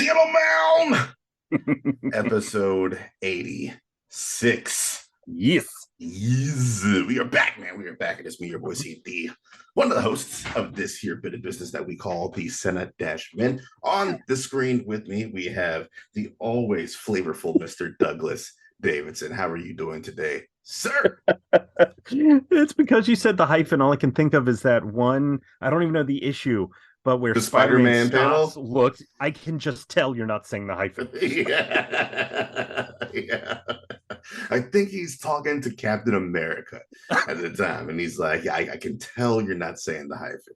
gentlemen, episode 86. Yes. Yes, we are back, man. We are back. It is me, your boy CD, one of the hosts of this here bit of business that we call the Senate Men. On the screen with me, we have the always flavorful Mr. Douglas Davidson. How are you doing today, sir? It's because you said the hyphen. All I can think of is that one. I don't even know the issue, but where The Spider-Man Spider-Man panel? looked. I can just tell you're not saying the hyphen. Yeah. I think he's talking to Captain America at the time, and he's like, I can tell you're not saying the hyphen.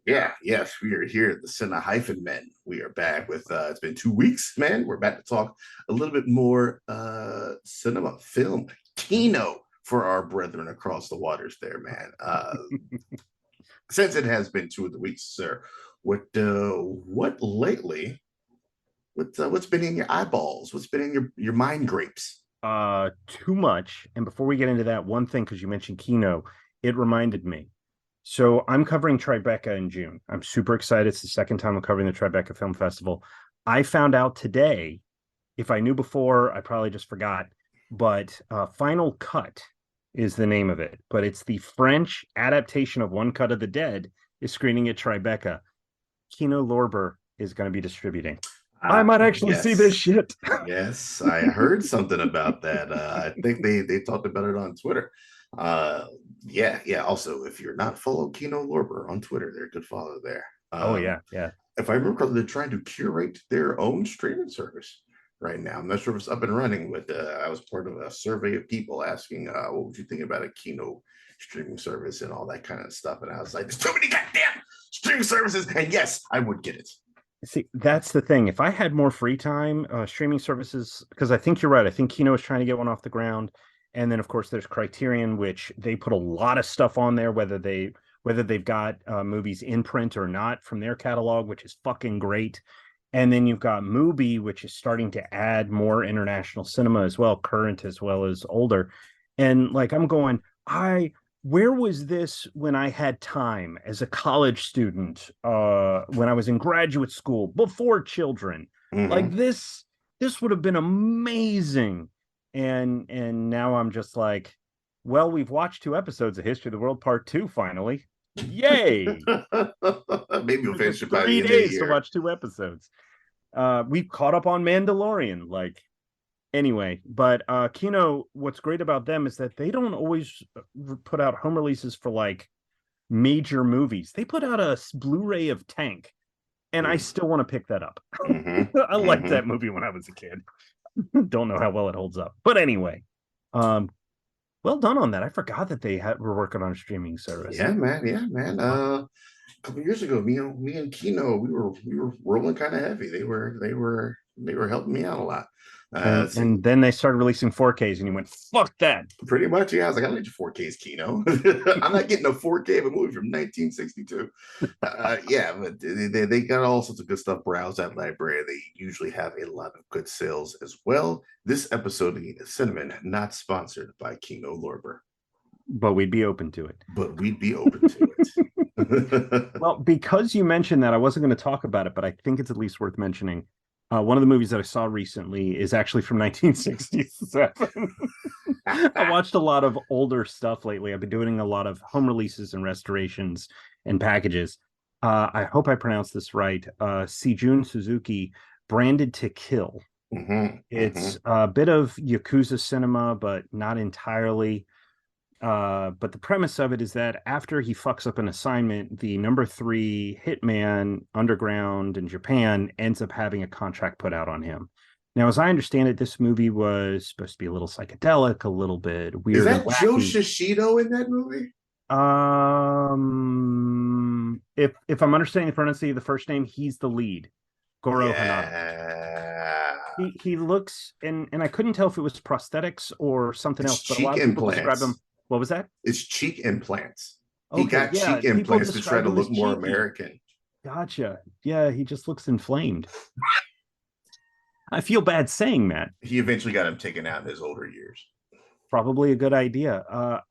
Yes, we are here at the Cine Hyphen Men. We are back with, it's been 2 weeks, man. We're back to talk a little bit more cinema, film, Kino for our brethren across the waters there, man. Since it has been 2 of the weeks, sir, what lately? What's been in your eyeballs? What's been in your mind grapes? Too much. And before we get into that, one thing, because you mentioned Kino, it reminded me. So I'm covering Tribeca in June. I'm super excited. It's the second time I'm covering the Tribeca Film Festival. I found out today, if I knew before, I probably just forgot, but Final Cut is the name of it. But it's the French adaptation of One Cut of the Dead is screening at Tribeca. Kino Lorber is going to be distributing. I might actually see this shit. Yes, I heard something about that. I think they talked about it on Twitter. Yeah. Also, if you're not follow Kino Lorber on Twitter, they're a good follow there. Yeah. If I remember correctly, they're trying to curate their own streaming service right now. I'm not sure if it's up and running, but I was part of a survey of people asking, what would you think about a Kino streaming service and all that kind of stuff. And I was like, there's too many goddamn streaming services. And yes, I would get it. See, that's the thing. If I had more free time, streaming services, because I think you're right. I think Kino is trying to get one off the ground. And then, of course, there's Criterion, which they put a lot of stuff on there, whether they've got movies in print or not from their catalog, which is fucking great. And then you've got Mubi, which is starting to add more international cinema as well, current as well as older. And like I'm going, where was this when I had time as a college student, when I was in graduate school, before children? Mm-hmm. Like this would have been amazing. And now I'm just like, well, we've watched 2 episodes of History of the World Part 2 finally. Yay! Maybe we'll finish it by 3 the end of the days year. to watch 2 episodes. We've caught up on Mandalorian, like. Anyway, but Kino, what's great about them is that they don't always put out home releases for like major movies. They put out a Blu-ray of Tank, and I still want to pick that up. Mm-hmm. I liked that movie when I was a kid. Don't know how well it holds up, but anyway, well done on that. I forgot that they were working on a streaming service. Yeah, man. A couple years ago, me and Kino, we were rolling kind of heavy. They were helping me out a lot. And then they started releasing 4Ks, and you went, "Fuck that!" Pretty much, yeah. I was like, "I need your 4Ks, Kino." I'm not getting a 4K of a movie from 1962. Yeah, but they got all sorts of good stuff. Browse that library. They usually have a lot of good sales as well. This episode of Cinnamon not sponsored by Kino Lorber, but we'd be open to it. Well, because you mentioned that, I wasn't going to talk about it, but I think it's at least worth mentioning. One of the movies that I saw recently is actually from 1967. I watched a lot of older stuff lately. I've been doing a lot of home releases and restorations and packages. I hope I pronounced this right. Seijun Suzuki, Branded to Kill. It's a bit of Yakuza cinema, but not entirely. But the premise of it is that after he fucks up an assignment, the number 3 hitman underground in Japan ends up having a contract put out on him. Now, as I understand it, this movie was supposed to be a little psychedelic, a little bit weird. Is that Joe Shishido in that movie? If I'm understanding the pronunciation of the first name, he's the lead. Goro Hanada. He looks, and I couldn't tell if it was prosthetics or something else, but a lot of people describe him. What was that? It's cheek implants. Okay, he got cheek implants to try to look more American. Gotcha. Yeah, he just looks inflamed. I feel bad saying that. He eventually got him taken out in his older years. Probably a good idea.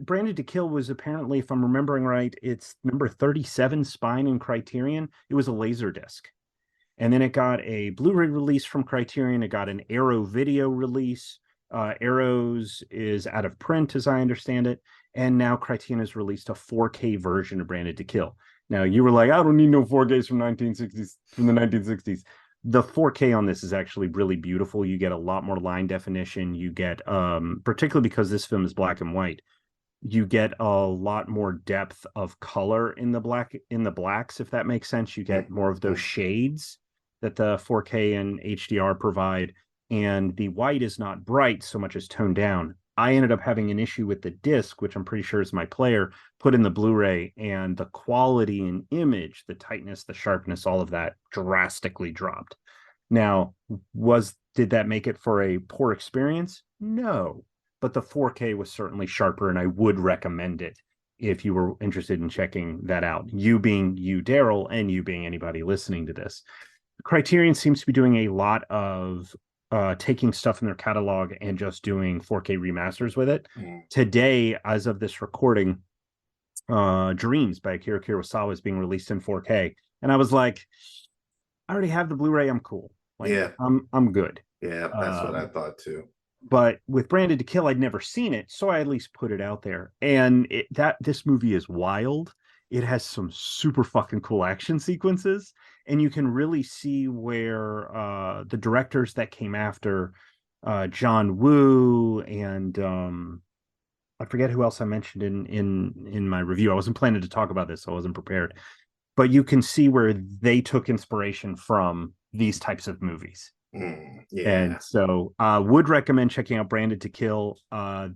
Branded to Kill was apparently, if I'm remembering right, it's number 37 Spine in Criterion. It was a laser disc. And then it got a Blu-ray release from Criterion. It got an Arrow video release. Arrows is out of print, as I understand it. And now Criterion has released a 4K version of Branded to Kill. Now, you were like, I don't need no 4Ks from 1960s, from the 1960s. The 4K on this is actually really beautiful. You get a lot more line definition. You get, particularly because this film is black and white, you get a lot more depth of color in the blacks, if that makes sense. You get more of those shades that the 4K and HDR provide, and the white is not bright so much as toned down. I ended up having an issue with the disc, which I'm pretty sure is my player, put in the Blu-ray, and the quality and image, the tightness, the sharpness, all of that drastically dropped. Now, did that make it for a poor experience? No, but the 4K was certainly sharper, and I would recommend it if you were interested in checking that out. You being you, Daryl, and you being anybody listening to this. Criterion seems to be doing a lot of taking stuff in their catalog and just doing 4K remasters with it. Today, as of this recording, Dreams by Akira Kurosawa is being released in 4K. And I was like, I already have the Blu-ray, I'm cool. Like, yeah. I'm good. Yeah, that's what I thought too. But with Branded to Kill, I'd never seen it, so I at least put it out there. And this movie is wild. It has some super fucking cool action sequences, and you can really see where the directors that came after John Woo and I forget who else I mentioned in my review. I wasn't planning to talk about this, so I wasn't prepared. But you can see where they took inspiration from these types of movies. Yeah. And so would recommend checking out Branded to Kill.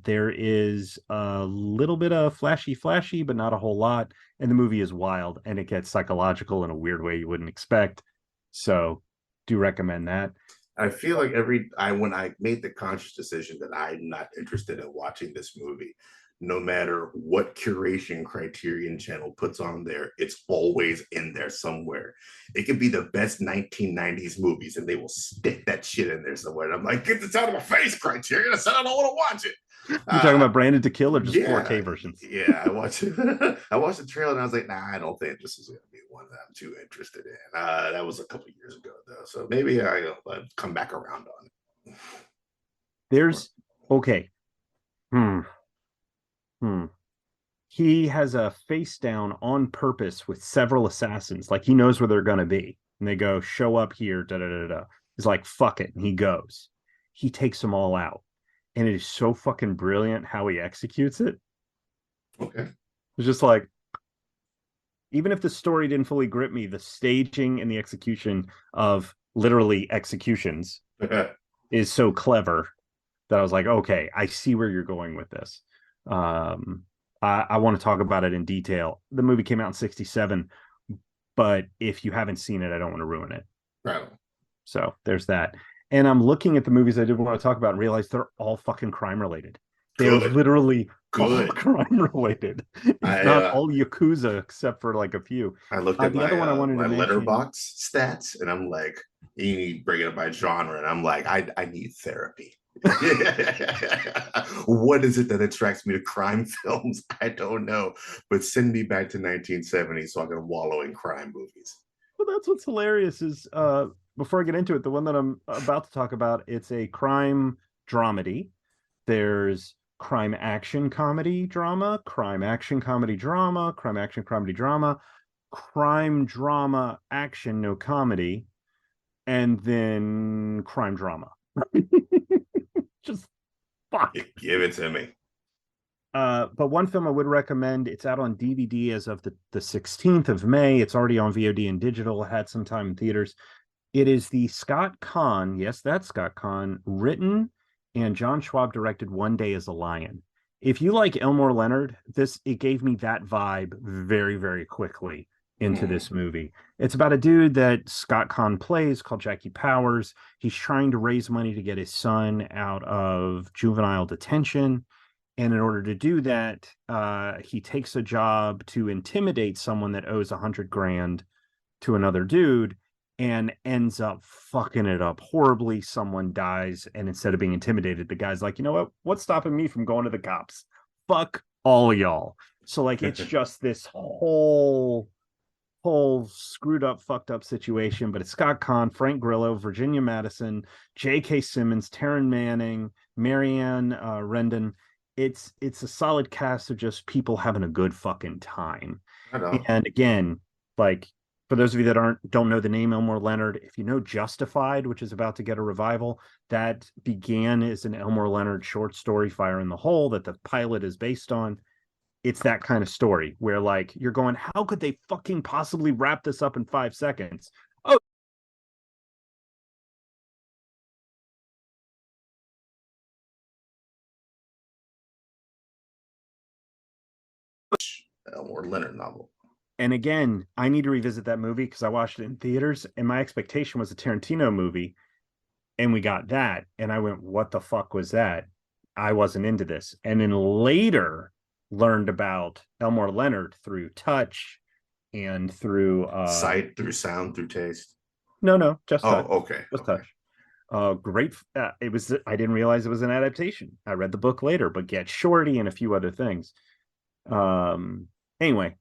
There is a little bit of flashy, but not a whole lot. And the movie is wild, and it gets psychological in a weird way you wouldn't expect. So do recommend that. I feel like when I made the conscious decision that I'm not interested in watching this movie, no matter what curation Criterion Channel puts on there, it's always in there somewhere. It could be the best 1990s movies, and they will stick that shit in there somewhere. And I'm like, get this out of my face, Criterion. I said I don't want to watch it. You're talking about Branded to Kill or just yeah, 4K versions? Yeah, I watched it. I watched the trailer and I was like, nah, I don't think this is going to be one that I'm too interested in. That was a couple of years ago, though. So maybe I'll come back around on it. There's, okay. He has a face down on purpose with several assassins. Like, he knows where they're going to be. And they go, show up here, da-da-da-da. He's like, fuck it. And he goes. He takes them all out. And it is so fucking brilliant how he executes it. Okay. It's just like, even if the story didn't fully grip me, the staging and the execution of literally executions is so clever that I was like, okay, I see where you're going with this. I want to talk about it in detail. The movie came out in 1967, but if you haven't seen it, I don't want to ruin it. Right. So there's that. And I'm looking at the movies I did want to talk about and realize they're all fucking crime related. They're literally all crime related. Not all Yakuza, except for like a few. I looked at the other one I wanted to mention, Letterboxd stats, and I'm like, you need to bring it up by genre, and I'm like, I need therapy. What is it that attracts me to crime films? I don't know, but send me back to 1970 so I can wallow in crime movies. Well, that's what's hilarious is before I get into it, the one that I'm about to talk about, it's a crime dramedy. There's crime action comedy drama, crime action comedy drama, crime action comedy drama, crime drama action no comedy, and then crime drama. Just fuck. Give it to me. But one film I would recommend, it's out on DVD as of the 16th of May. It's already on VOD and digital, had some time in theaters. It is the Scott Caan, yes, that's Scott Caan, written and John Schwab directed One Day as a Lion. If you like Elmore Leonard, it gave me that vibe very, very quickly into this movie. It's about a dude that Scott Caan plays called Jackie Powers. He's trying to raise money to get his son out of juvenile detention. And in order to do that, he takes a job to intimidate someone that owes $100,000 to another dude and ends up fucking it up horribly. Someone dies, and instead of being intimidated, the guy's like, you know what? What's stopping me from going to the cops? Fuck all y'all. So like, it's just this whole whole screwed up, fucked up situation. But it's Scott Conn, Frank Grillo, Virginia Madison, J.K. Simmons, Taryn Manning, Marianne Rendon. It's a solid cast of just people having a good fucking time. I know. And again, like for those of you that don't know the name Elmore Leonard, if you know Justified, which is about to get a revival, that began as an Elmore Leonard short story, Fire in the Hole, that the pilot is based on. It's that kind of story where like you're going, how could they fucking possibly wrap this up in 5 seconds? Oh, Elmore Leonard novel. and again, I need to revisit that movie because I watched it in theaters and my expectation was a Tarantino movie, and we got that, and I went, what the fuck was that? I wasn't into this. And then later learned about Elmore Leonard through Touch and through Sight through sound through taste. no, just Oh, Touch. okay. Just Okay. Touch. Great. It was. I didn't realize it was an adaptation. I read the book later, but Get Shorty and a few other things. Um. Anyway,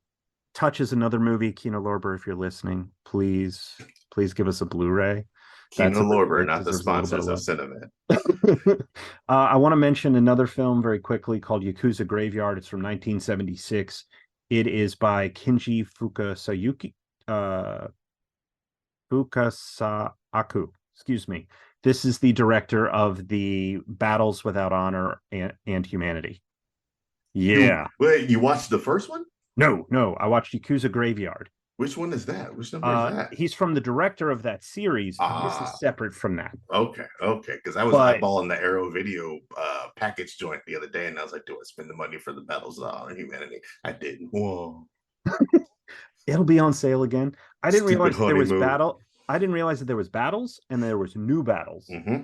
Touch is another movie. Kino Lorber, if you're listening, please give us a Blu-ray. That's Kino a movie Lorber, that not the deserves a little bit of sponsors of love. Cinema. I want to mention another film very quickly called Yakuza Graveyard. It's from 1976. It is by Kinji Fukasaku. Excuse me. This is the director of the Battles Without Honor and Humanity. You Yeah. wait, you watched the first one? No. I watched Yakuza Graveyard. Which one is that? Which number is that? He's from the director of that series. This is Ah, separate from that. okay. Because I was But eyeballing the Arrow Video package joint the other day, and I was like, "Do I spend the money for the Battles of Honor Humanity?" I didn't. Whoa, it'll be on sale again. I didn't stupid realize that there was honeymoon. battle. I didn't realize that there was battles and there was new battles. Mm-hmm. I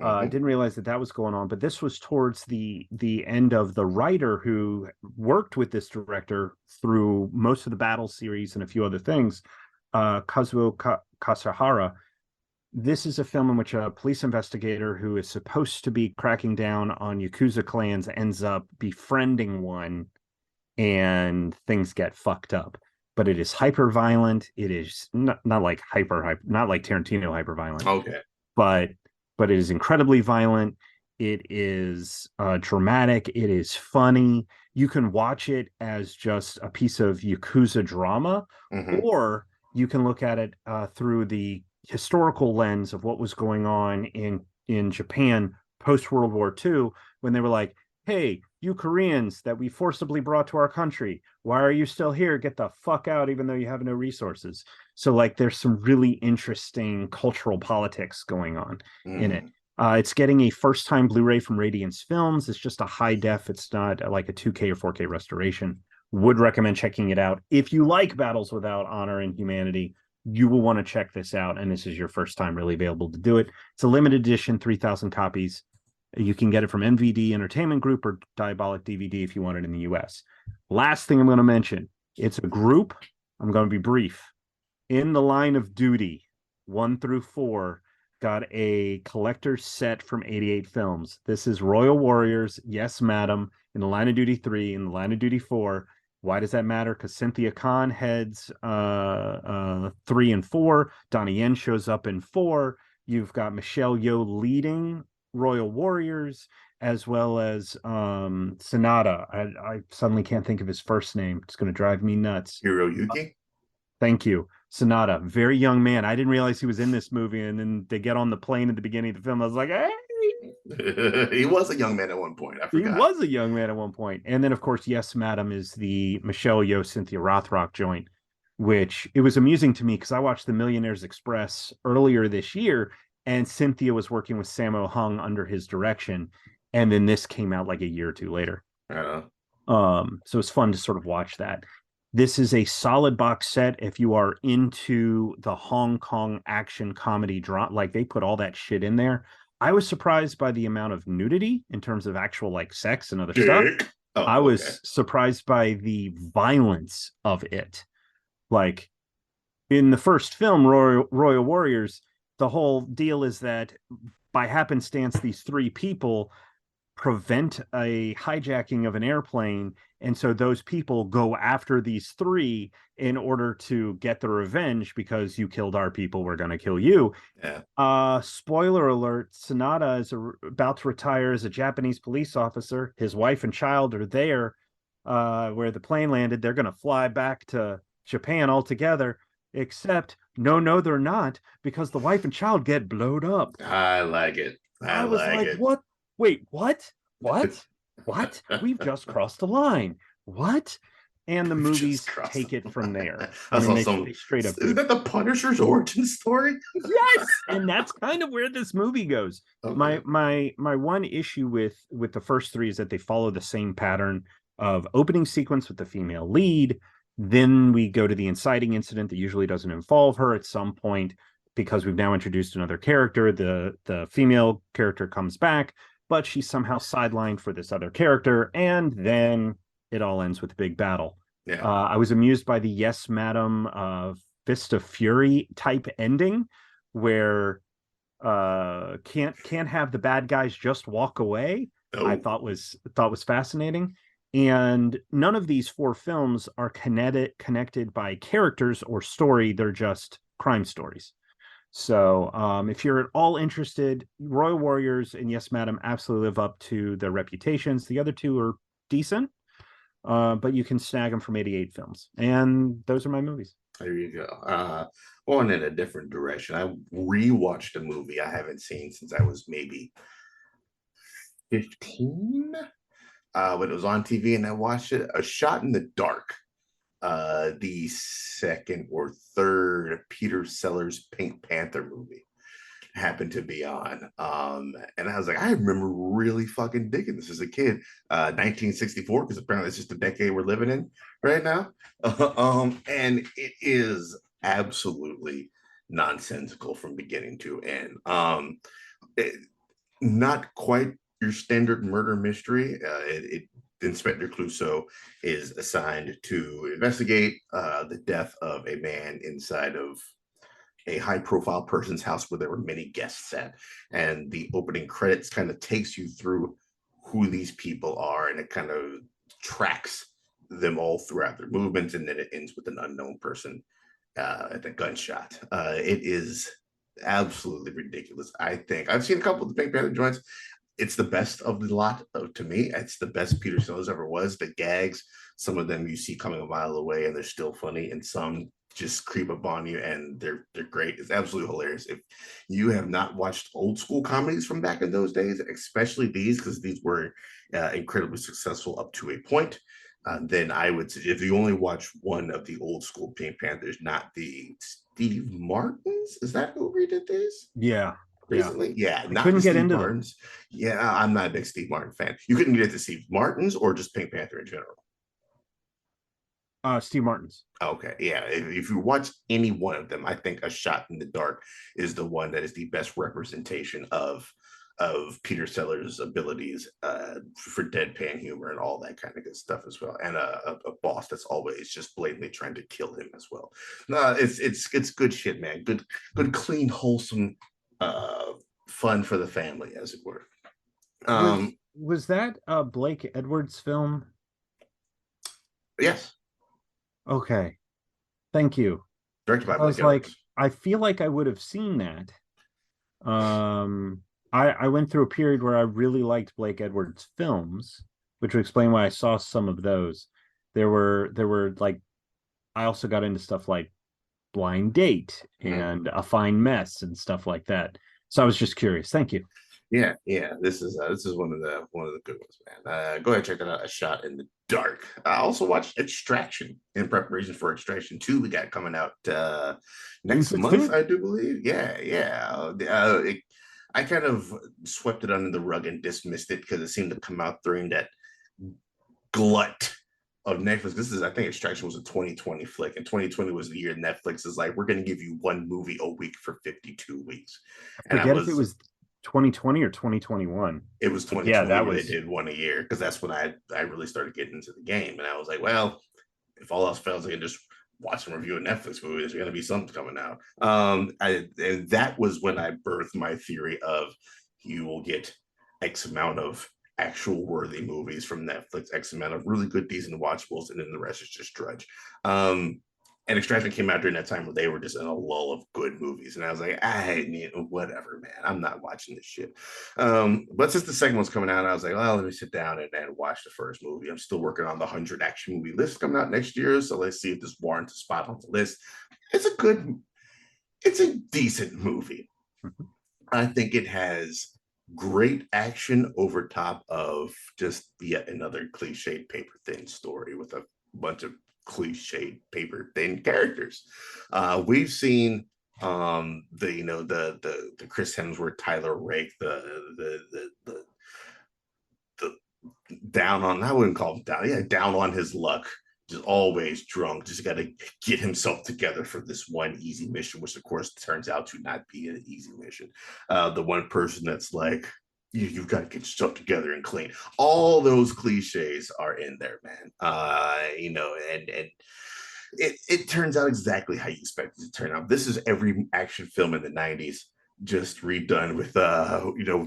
Mm-hmm. didn't realize that that was going on, but this was towards the end of the writer who worked with this director through most of the battle series and a few other things, Kazuo Kasahara. This is a film in which a police investigator who is supposed to be cracking down on Yakuza clans ends up befriending one, and things get fucked up. But it is hyper violent. It is not like not like Tarantino hyper violent, Okay. but it is incredibly violent. It is dramatic. It is funny. You can watch it as just a piece of Yakuza drama, Mm-hmm. or you can look at it through the historical lens of what was going on in Japan post World War II, when they were like, "Hey, you Koreans that we forcibly brought to our country, why are you still here? Get the fuck out, even though you have no resources." So, like, there's some really interesting cultural politics going on in it. Mm. It's getting a first time Blu-ray from Radiance Films. It's just a high def. It's not like a 2K or 4K restoration. Would recommend checking it out. If you like Battles Without Honor and Humanity, you will want to check this out. And this is your first time really available to do it. It's a limited edition, 3,000 copies. You can get it from MVD Entertainment Group or Diabolic DVD if you want it in the US. Last thing I'm going to mention, it's a group. I'm going to be brief. In the Line of Duty, 1 through 4, got a collector's set from 88 Films. This is Royal Warriors, Yes Madam, in the Line of Duty 3, in the Line of Duty 4. Why does that matter? Because Cynthia Khan heads 3 and 4. Donnie Yen shows up in 4. You've got Michelle Yeoh leading Royal Warriors, as well as Sonata. I suddenly can't think of his first name. It's going to drive me nuts. Hiroyuki? Thank you. Sonata, very young man. I didn't realize he was in this movie. And then they get on the plane at the beginning of the film. I was like, hey, He was a young man at one point. I he forgot. was a young man at one point. And then, of course, Yes, Madam is the Michelle Yeoh, Cynthia Rothrock joint, which it was amusing to me because I watched The Millionaire's Express earlier this year, and Cynthia was working with Sammo Hung under his direction. And then this came out like a year or two later. Uh, So it's fun to sort of watch that. This is a solid box set if you are into the Hong Kong action comedy drama. Like, they put all that shit in there. I was surprised by the amount of nudity in terms of actual like sex and other stuff. Dick. Oh, I okay. was surprised by the violence of it. Like, in the first film, Royal Warriors, the whole deal is that by happenstance, these 3 people prevent a hijacking of an airplane. And so those people go after these three in order to get the revenge because you killed our people, we're going to kill you. Yeah. Spoiler alert, Sonata is about to retire as a Japanese police officer. His wife and child are there where the plane landed. They're going to fly back to Japan altogether, except no, they're not, because the wife and child get blowed up. I like it. I I was like like, it. what? Wait, what? What? What? We've just crossed the line. What? And the We've just movies crossed take it the from line. there. I I mean, saw they some. straight up Isn't do. that the Punisher's origin story? Yes, and that's kind of where this movie goes. Okay. My one issue with the first three is that they follow the same pattern of opening sequence with the female lead. Then we go to the inciting incident that usually doesn't involve her at some point because we've now introduced another character. The female character comes back, but she's somehow sidelined for this other character, and then it all ends with a big battle. Yeah. I was amused by the Yes Madam Fist of Fury type ending where can't have the bad guys just walk away. I Oh. thought was fascinating. And none of these four films are connected by characters or story. They're just crime stories. So if you're at all interested, Royal Warriors and Yes Madam absolutely live up to their reputations. The other two are decent, but you can snag them from 88 films. And those are my movies. There you go. Going in a different direction. I rewatched a movie I haven't seen since I was maybe 15. When it was on TV and I watched it, A Shot in the Dark. The second or third Peter Sellers Pink Panther movie happened to be on. And I was like, I remember really fucking digging this as a kid. 1964, because apparently it's just the decade we're living in right now. And it is absolutely nonsensical from beginning to end. It, not quite your standard murder mystery. Inspector Clouseau is assigned to investigate the death of a man inside of a high profile person's house where there were many guests at. And the opening credits kind of takes you through who these people are, and it kind of tracks them all throughout their movements. And then it ends with an unknown person at the gunshot. It is absolutely ridiculous. I think I've seen a couple of the Pink Panther joints. It's the best of the lot to me. It's the best Peter Sellers ever was. The gags, some of them you see coming a mile away and they're still funny, and some just creep up on you and they're great. It's absolutely hilarious. If you have not watched old school comedies from back in those days, especially these, because these were incredibly successful up to a point, then I would say if you only watch one of the old school Pink Panthers, not the Steve Martins, is that who redid this Yeah, yeah. recently? Yeah, I not couldn't the get Steve into them. Martins. Yeah, I'm not a big Steve Martin fan. You couldn't get to Steve Martins or just Pink Panther in general. Steve Martin's. Okay, yeah. If you watch any one of them, I think A Shot in the Dark is the one that is the best representation of Peter Sellers' abilities for deadpan humor and all that kind of good stuff as well, and a boss that's always just blatantly trying to kill him as well. No, it's good shit, man. Good, clean, wholesome, fun for the family, as it were. Was that a Blake Edwards film? Yes, Okay, thank you. directed by I Blake was like, Edwards. I feel like I would have seen that. Um, I went through a period where I really liked Blake Edwards films, which would explain why I saw some of those. There were like I also got into stuff like Blind Date Mhm. and A Fine Mess and stuff like that. So I was just curious. Thank you. Yeah, yeah. This is one of the good ones, man. Go ahead, check that out. A Shot in the Dark. I also watched Extraction in preparation for Extraction 2. We got coming out June next month, 16th? I do believe. Yeah, yeah. I kind of swept it under the rug and dismissed it because it seemed to come out during that glut of Netflix. This is, I think, Extraction was a 2020 flick, and 2020 was the year Netflix is like, we're going to give you one movie a week for 52 weeks, I and I forget if it was was 2020 or 2021. it was But yeah, 2020 that where they was did one a year, because that's when I really started getting into the game, and I was like, well, if all else fails, I can just watch and review a Netflix movie. There's going to be something coming out. And that was when I birthed my theory of you will get X amount of actual worthy movies from Netflix, X amount of really good, decent watchables, and then the rest is just drudge. And Extraction came out during that time where they were just in a lull of good movies, and I was like, whatever, man, I'm not watching this shit. But since the second one's coming out, I was like, well, let me sit down and watch the first movie. I'm still working on the 100 action movie list coming out next year, so let's see if this warrants a spot on the list. It's a decent movie. I think it has great action over top of just yet another cliched paper thin story with a bunch of cliched paper thin characters. We've seen the Chris Hemsworth, Tyler Rake, the down on, I wouldn't call him down, yeah, down on his luck, just always drunk, just got to get himself together for this one easy mission, which of course turns out to not be an easy mission. The one person that's like, you've got to get yourself together and clean. All those cliches are in there, man. And it turns out exactly how you expect it to turn out. This is every action film in the 90s just redone with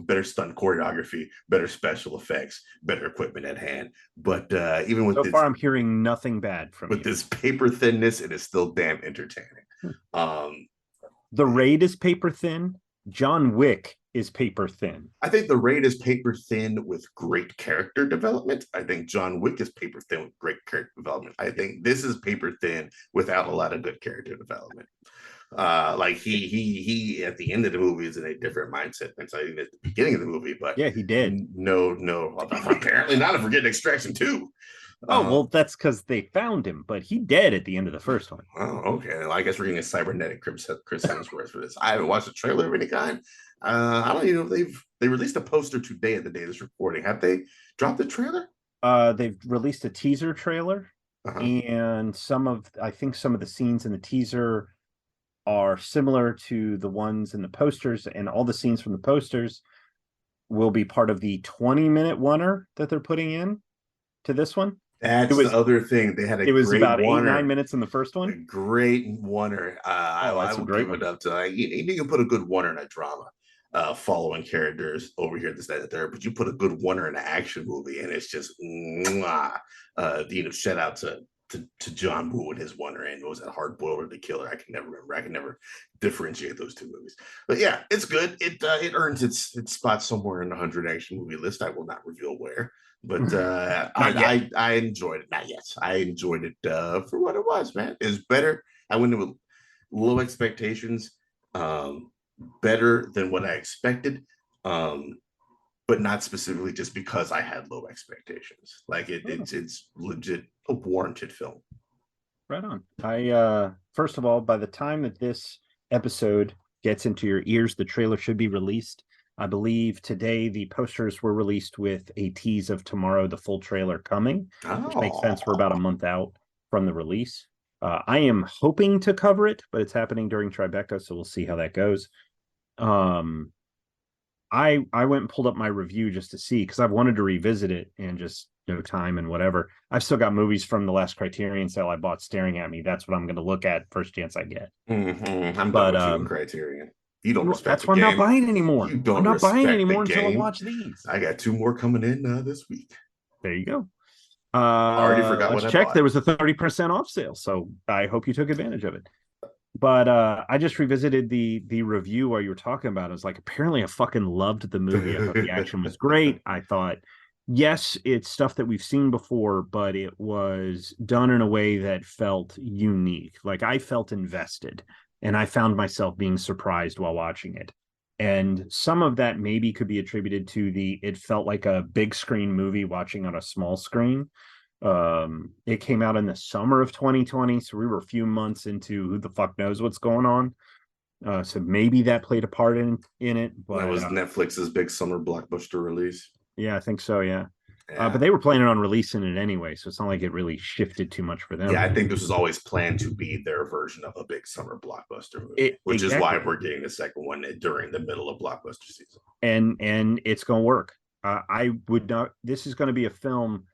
better stunt choreography, better special effects, better equipment at hand. But even with so far, I'm hearing nothing bad from with this paper thinness, it is still damn entertaining. The Raid is paper thin. John Wick is paper thin. I think The Raid is paper thin with great character development. I think John Wick is paper thin with great character development. I think this is paper thin without a lot of good character development. Like he at the end of the movie is in a different mindset than at the beginning of the movie. But yeah, he did. No, apparently not if we're getting Extraction 2. Oh, well, that's because they found him, but he dead at the end of the first one. Oh, okay. Well, I guess we're getting a cybernetic Chris Hemsworth for this. I haven't watched a trailer of any kind. I don't even know if they released a poster today at the day of this recording. Have they dropped the trailer? They've released a teaser trailer, and I think some of the scenes in the teaser are similar to the ones in the posters, and all the scenes from the posters will be part of the 20-minute oneer that they're putting in to this one. That's the other thing. They had it was about 8-9 minutes in the first one. A great oneer. I would give it up to you can put a good oneer in a drama, following characters over here, this, that, and there. But you put a good oneer in an action movie, and it's just shout out to John Woo and his oneer, and was that Hard Boiled or The Killer? I can never remember. I can never differentiate those two movies. But yeah, it's good. It earns its spot somewhere in the 100 action movie list. I will not reveal where. But I enjoyed it. Not yet. I enjoyed it for what it was, man. It's better. I went in with low expectations, better than what I expected, but not specifically just because I had low expectations. Like it's legit a warranted film. Right on. I first of all, by the time that this episode gets into your ears, the trailer should be released. I believe today the posters were released with a tease of tomorrow, the full trailer coming, which makes sense for about a month out from the release. I am hoping to cover it, but it's happening during Tribeca, so we'll see how that goes. I went and pulled up my review just to see, because I've wanted to revisit it and just no time and whatever. I've still got movies from the last Criterion sale I bought staring at me. That's what I'm going to look at first chance I get. I'm done with you in Criterion. You don't respect that's the why game. I'm not buying anymore. I'm not buying anymore until I watch these. I got 2 more coming in this week. There you go. I already forgot what I bought. There was a 30% off sale, so I hope you took advantage of it. But I just revisited the review while you were talking about it. I was like, apparently I fucking loved the movie. I thought the action was great. I thought, yes, it's stuff that we've seen before, but it was done in a way that felt unique. Like I felt invested, and I found myself being surprised while watching it. And some of that maybe could be attributed to it felt like a big screen movie watching on a small screen. It came out in the summer of 2020, so we were a few months into who the fuck knows what's going on. So maybe that played a part in it. But that was Netflix's big summer blockbuster release. Yeah, I think so. Yeah. But they were planning on releasing it anyway, so it's not like it really shifted too much for them. Yeah, I think this was always planned to be their version of a big summer blockbuster movie, which is why we're getting the second one during the middle of blockbuster season. And it's going to work. I would not. This is going to be a film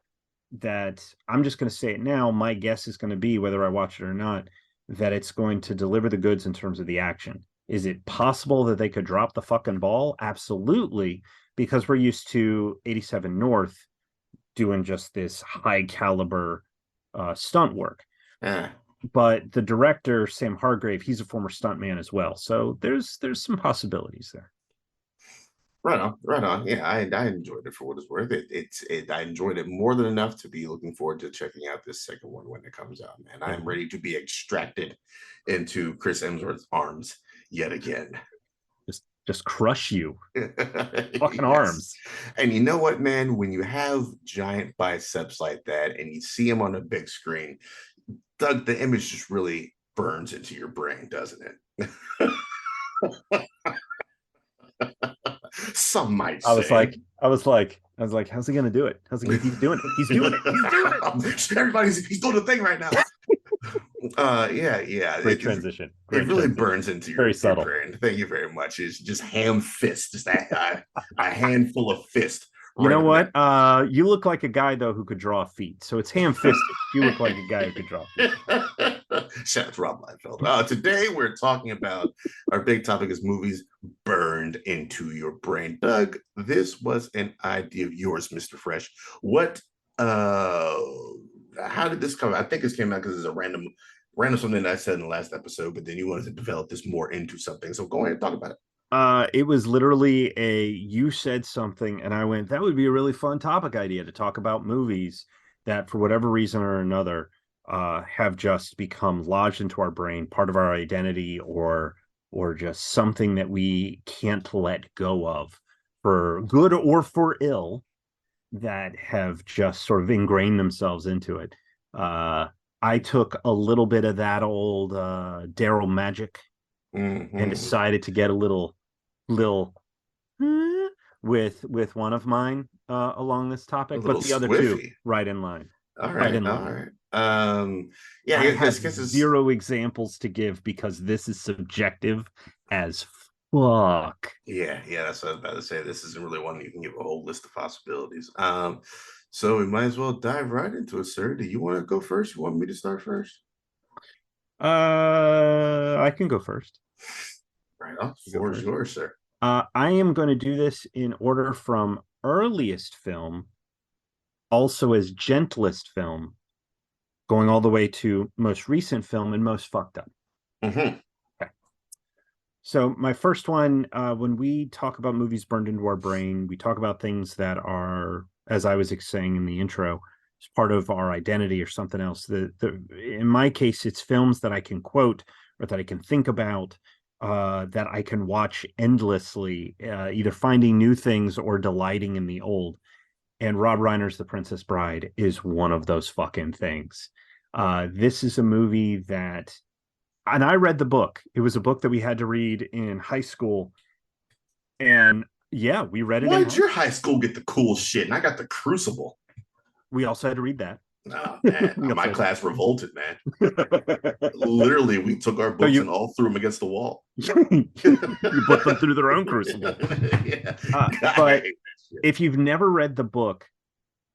that I'm just going to say it now. My guess is going to be, whether I watch it or not, that it's going to deliver the goods in terms of the action. Is it possible that they could drop the fucking ball? Absolutely, because we're used to 87 North doing just this high caliber stunt work. Eh. But the director, Sam Hargrave, he's a former stuntman as well. So there's some possibilities there. Right on, right on. Yeah, I enjoyed it for what it's worth. I enjoyed it more than enough to be looking forward to checking out this second one when it comes out, man. Yeah. I'm ready to be extracted into Chris Hemsworth's arms yet again. Just crush you. Fucking Yes. arms. And you know what, man? When you have giant biceps like that and you see them on a big screen, Doug, the image just really burns into your brain, doesn't it? Some might I was say. like, how's he gonna do it? He's doing it. He's doing it. He's doing it. He's doing the thing right now. Yeah. Great transition. It really burns into very subtle. brain. Thank you very much. It's just ham fist, just a handful of fist. You know what? You look like a guy though who could draw feet. So it's ham fisted. You look like a guy who could draw feet. Shout out to Rob Liefeld. Today we're talking about our big topic is movies burned into your brain. Doug, this was an idea of yours, Mr. Fresh. What how did this come out? I think this came out because it's a random something that I said in the last episode, but then you wanted to develop this more into something. So go ahead and talk about it. It was literally you said something and I went, that would be a really fun topic idea to talk about movies that for whatever reason or another have just become lodged into our brain, part of our identity, or just something that we can't let go of for good or for ill, that have just sort of ingrained themselves into it. I took a little bit of that old Daryl magic and decided to get a little with one of mine along this topic, but the other two right in line. All right. Yeah, I have zero examples to give because this is subjective as fuck. Yeah, that's what I was about to say. This isn't really one you can give a whole list of possibilities. So we might as well dive right into it, sir. Do you want to go first? You want me to start first? I can go first. Right off. The floor is yours, sir. I am going to do this in order from earliest film, also as gentlest film, going all the way to most recent film and most fucked up. Okay. So my first one, when we talk about movies burned into our brain, we talk about things that are, as I was saying in the intro, it's part of our identity or something else. In my case, it's films that I can quote or that I can think about, that I can watch endlessly, either finding new things or delighting in the old. And Rob Reiner's The Princess Bride is one of those fucking things. This is a movie that, and I read the book. It was a book that we had to read in high school. And yeah, we read it. Why did your high school get the cool shit? And I got the Crucible. We also had to read that. Oh, man. My class revolted, man. Literally, we took our books and all threw them against the wall. You put them through their own crucible. Yeah. But if you've never read the book,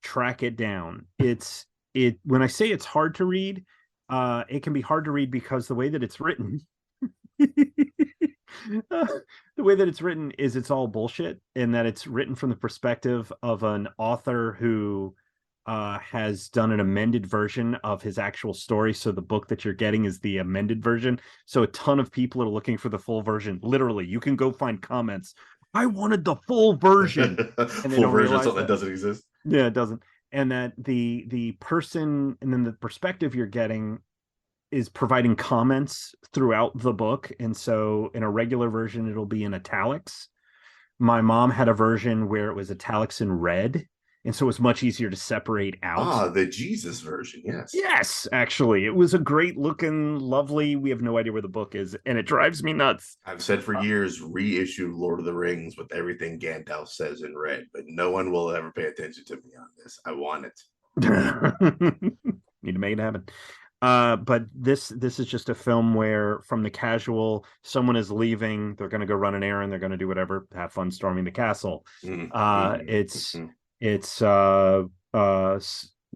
track it down. When I say it's hard to read, it can be hard to read because the way that it's written, the way that it's written is it's all bullshit, and that it's written from the perspective of an author who has done an amended version of his actual story. So the book that you're getting is the amended version. So a ton of people are looking for the full version. Literally, you can go find comments. I wanted the full version. And full version of something that doesn't exist. Yeah, it doesn't. And that the person, and then the perspective you're getting is providing comments throughout the book. And so in a regular version, it'll be in italics. My mom had a version where it was italics in red. And so it's much easier to separate out. The Jesus version, yes. Yes, actually. It was a great looking, lovely, we have no idea where the book is, and it drives me nuts. I've said for years, reissue Lord of the Rings with everything Gandalf says in red, but no one will ever pay attention to me on this. I want it. Need to make it happen. But this is just a film where, from the casual, someone is leaving, they're going to go run an errand, they're going to do whatever, have fun storming the castle. It's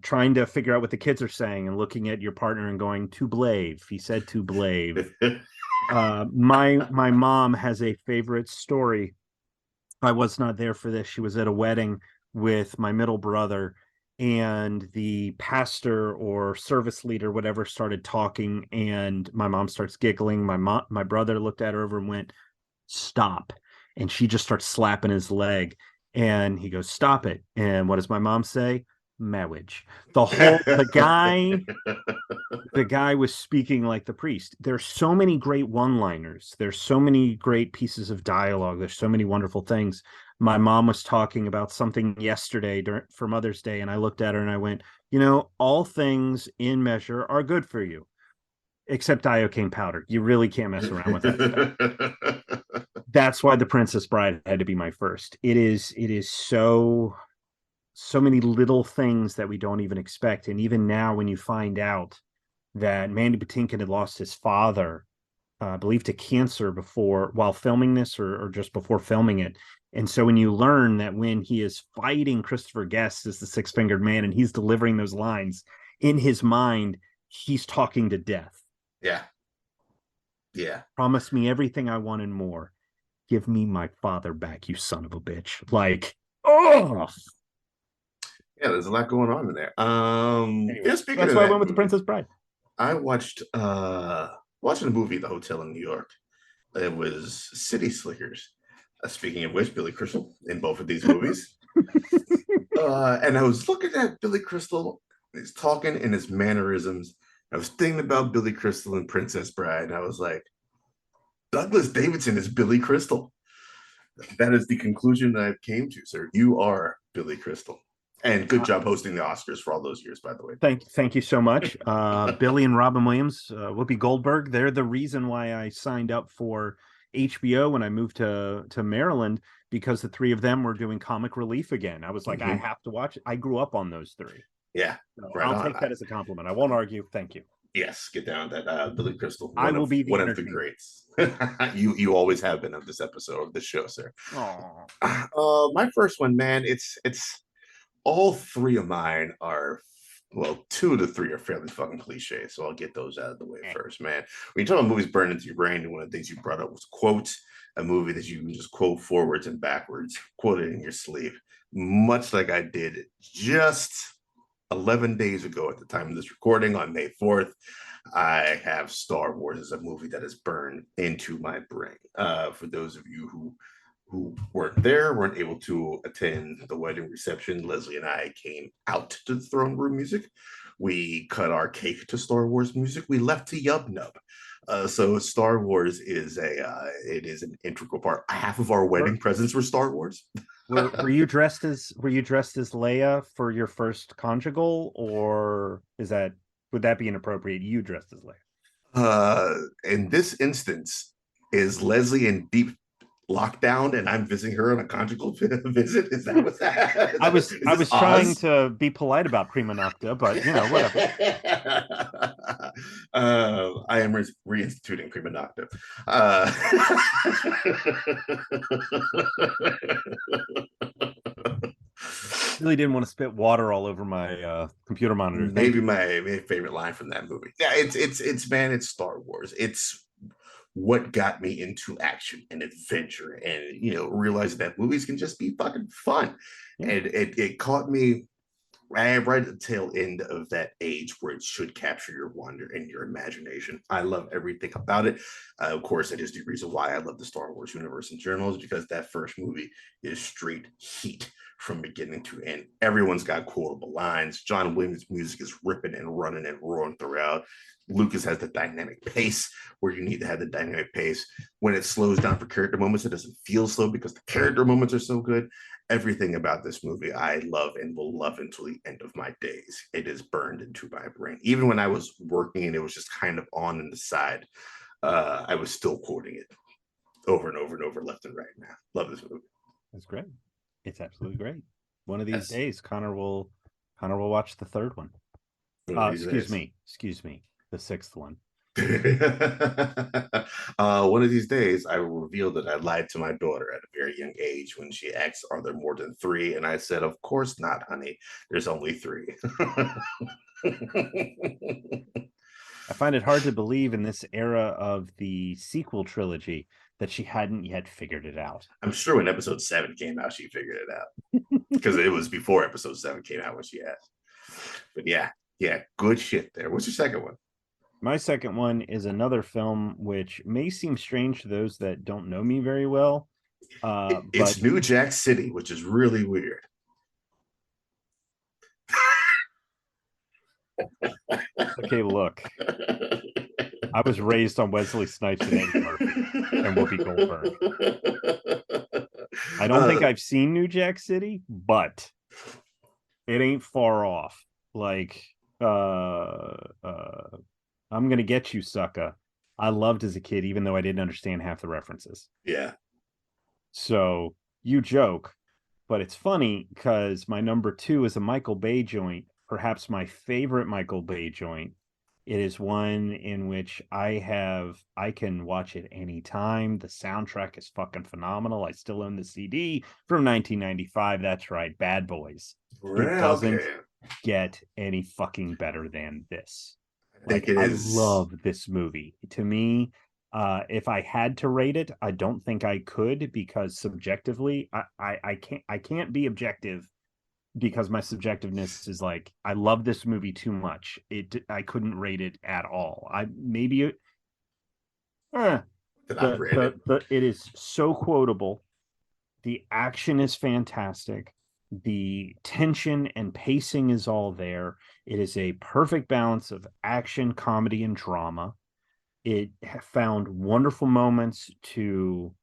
trying to figure out what the kids are saying and looking at your partner and going, to blave. He said to blave. My mom has a favorite story. I was not there for this. She was at a wedding with my middle brother, and the pastor or service leader, whatever, started talking, and my mom starts giggling. My brother looked at her over and went, "Stop!" And she just starts slapping his leg, and he goes, "Stop it!" And what does my mom say? Marriage. The guy was speaking like the priest. There's so many great one-liners. There's so many great pieces of dialogue. There's so many wonderful things. My mom was talking about something yesterday for Mother's Day, and I looked at her and I went, all things in measure are good for you, except iocane powder. You really can't mess around with that stuff. That's why The Princess Bride had to be my first. It is so many little things that we don't even expect. And even now, when you find out that Mandy Patinkin had lost his father, I believe to cancer while filming this, or just before filming it. And so when you learn that when he is fighting Christopher Guest as the six-fingered man and he's delivering those lines in his mind, he's talking to death. Yeah. Yeah. Promise me everything I want and more. Give me my father back, you son of a bitch. Like, oh. Yeah, there's a lot going on in there. Anyway, Yeah, speaking that's of why I went that with The movie, Princess Bride. I watching a movie, The Hotel in New York. It was City Slickers. Speaking of which, Billy Crystal in both of these movies. And I was looking at Billy Crystal, he's talking in his mannerisms. I was thinking about Billy Crystal and Princess Bride, and I was like, Douglas Davidson is Billy Crystal. That is the conclusion that I came to, sir. You are Billy Crystal. And good job hosting the Oscars for all those years, by the way. Thank you so much. Billy and Robin Williams, Whoopi Goldberg, they're the reason why I signed up for HBO when I moved to Maryland, because the three of them were doing comic relief again. I was like, I have to watch it. I grew up on those three. Yeah, So right I'll on. take that as a compliment. I won't argue. Thank you. Yes, get down that Billy Crystal, I will be the one of the entertainer. greats. You always have been of this episode of this show, sir. Oh, My first one, man. It's all three of mine are, well, two of the three are fairly fucking cliche, so I'll get those out of the way first, man. When you talk about movies burned into your brain, and one of the things you brought up was quote, a movie that you can just quote forwards and backwards, quote it in your sleep, much like I did just 11 days ago at the time of this recording on May 4th. I have Star Wars as a movie that is burned into my brain. For those of you who weren't there, weren't able to attend the wedding reception, Leslie and I came out to the throne room music. We cut our cake to Star Wars music. We left to Yub Nub. So Star Wars is it is an integral part. Half of our wedding presents were Star Wars. were you dressed as Leia for your first conjugal, or would that be inappropriate? You dressed as Leia. In this instance, is Leslie in deep lockdown and I'm visiting her on a conjugal visit? Is that what that is? I This was trying Oz? to be polite about prima nocta, but whatever. I am reinstituting prima nocta. Really didn't want to spit water all over my computer monitor. Thank Maybe you. my favorite line from that movie. Yeah, it's man, it's Star Wars. It's what got me into action and adventure, and realizing that movies can just be fucking fun. Yeah. And it caught me right at the tail end of that age where it should capture your wonder and your imagination. I love everything about it. Of course, it is the reason why I love the Star Wars universe in general, is because that first movie is straight heat from beginning to end. Everyone's got quotable lines. John Williams' music is ripping and running and roaring throughout. Lucas has the dynamic pace where you need to have the dynamic pace. When it slows down for character moments, it doesn't feel slow because the character moments are so good. Everything about this movie I love and will love until the end of my days. It is burned into my brain. Even when I was working and it was just kind of on in the side, I was still quoting it over and over and over, left and right. Now, love this movie. That's great. It's absolutely great. One of these Yes. days, Connor will watch the third one. Excuse me, the sixth one. One of these days, I will reveal that I lied to my daughter at a very young age when she asked, "Are there more than three?" And I said, "Of course not, honey. There's only three." I find it hard to believe in this era of the sequel trilogy that she hadn't yet figured it out. I'm sure when episode 7 came out, she figured it out because it was before episode 7 came out when she asked. But yeah, yeah, good shit there. What's your second one? My second one is another film which may seem strange to those that don't know me very well. But It's New Jack City, which is really weird. okay, look, I was raised on Wesley Snipes and Eddie Murphy and Whoopi Goldberg. I don't think I've seen New Jack City, but it ain't far off. Like, I'm gonna get you, sucker. I loved as a kid, even though I didn't understand half the references. Yeah. So you joke, but it's funny because my number 2 is a Michael Bay joint, perhaps my favorite Michael Bay joint. It is one in which I can watch it anytime. The soundtrack is fucking phenomenal. I still own the CD from 1995. That's right, Bad Boys. It doesn't get any fucking better than this. Like, I love this movie. To me, if I had to rate it, I don't think I could, because subjectively, I can't be objective, because my subjectiveness is like, I love this movie too much. I couldn't rate it at all. It is so quotable. The action is fantastic. The tension and pacing is all there. It is a perfect balance of action, comedy, and drama. It found wonderful moments to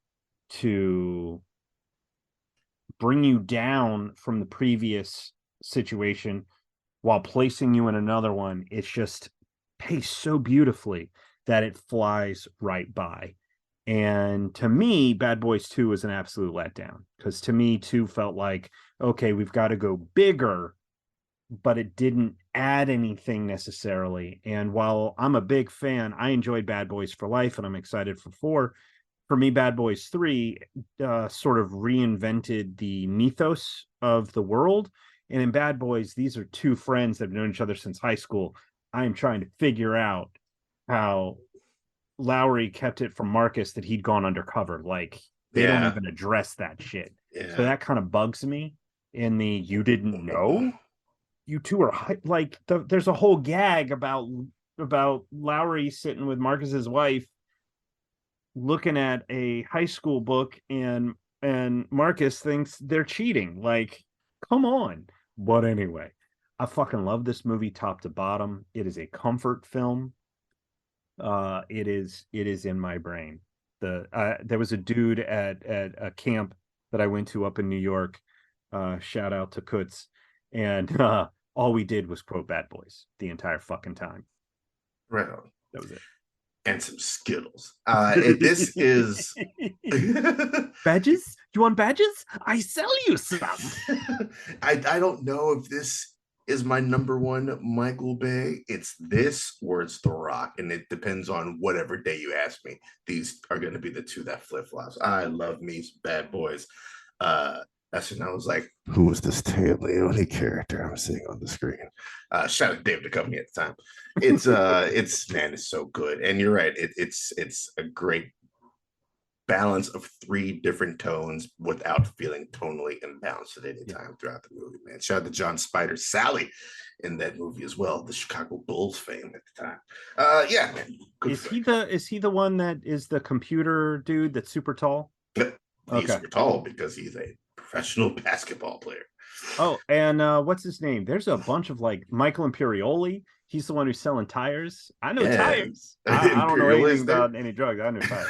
bring you down from the previous situation while placing you in another one. It's just paced so beautifully that it flies right by. And to me, Bad Boys 2 is an absolute letdown, because to me, 2 felt like, okay, we've got to go bigger, but it didn't add anything necessarily. And while I'm a big fan, I enjoyed Bad Boys for Life, and I'm excited for 4. For me, Bad Boys 3 sort of reinvented the mythos of the world. And in Bad Boys, these are 2 friends that have known each other since high school. I am trying to figure out how Lowry kept it from Marcus that he'd gone undercover. Like, they don't even address that shit. Yeah. So that kind of bugs me. In the you didn't know, you 2 are like, there's a whole gag about Lowry sitting with Marcus's wife looking at a high school book, and Marcus thinks they're cheating. Like, come on. But anyway, I fucking love this movie top to bottom. It is a comfort film. It is in my brain. There was a dude at a camp that I went to up in New York. Shout out to Kutz. And all we did was quote Bad Boys the entire fucking time. Right on. That was it. And some Skittles. This is badges. You want badges? I sell you some. I don't know if this is my number 1 Michael Bay. It's this or it's The Rock, and it depends on whatever day you ask me. These are going to be the 2 that flip flops. I love me some Bad Boys. That's when I was like, who was this Taya Leone character I'm seeing on the screen? Shout out to David Duchovny at the time. It's man, it's so good. And you're right, it's a great balance of 3 different tones without feeling tonally imbalanced at any time throughout the movie, man. Shout out to John Spider Sally in that movie as well, the Chicago Bulls fame at the time. Yeah, man. Is he the one that is the computer dude that's super tall? He's super tall because he's a professional basketball player. Oh, and what's his name? There's a bunch of, like, Michael Imperioli. He's the one who's selling tires. I know tires. I don't know anything about any drugs. I know tires.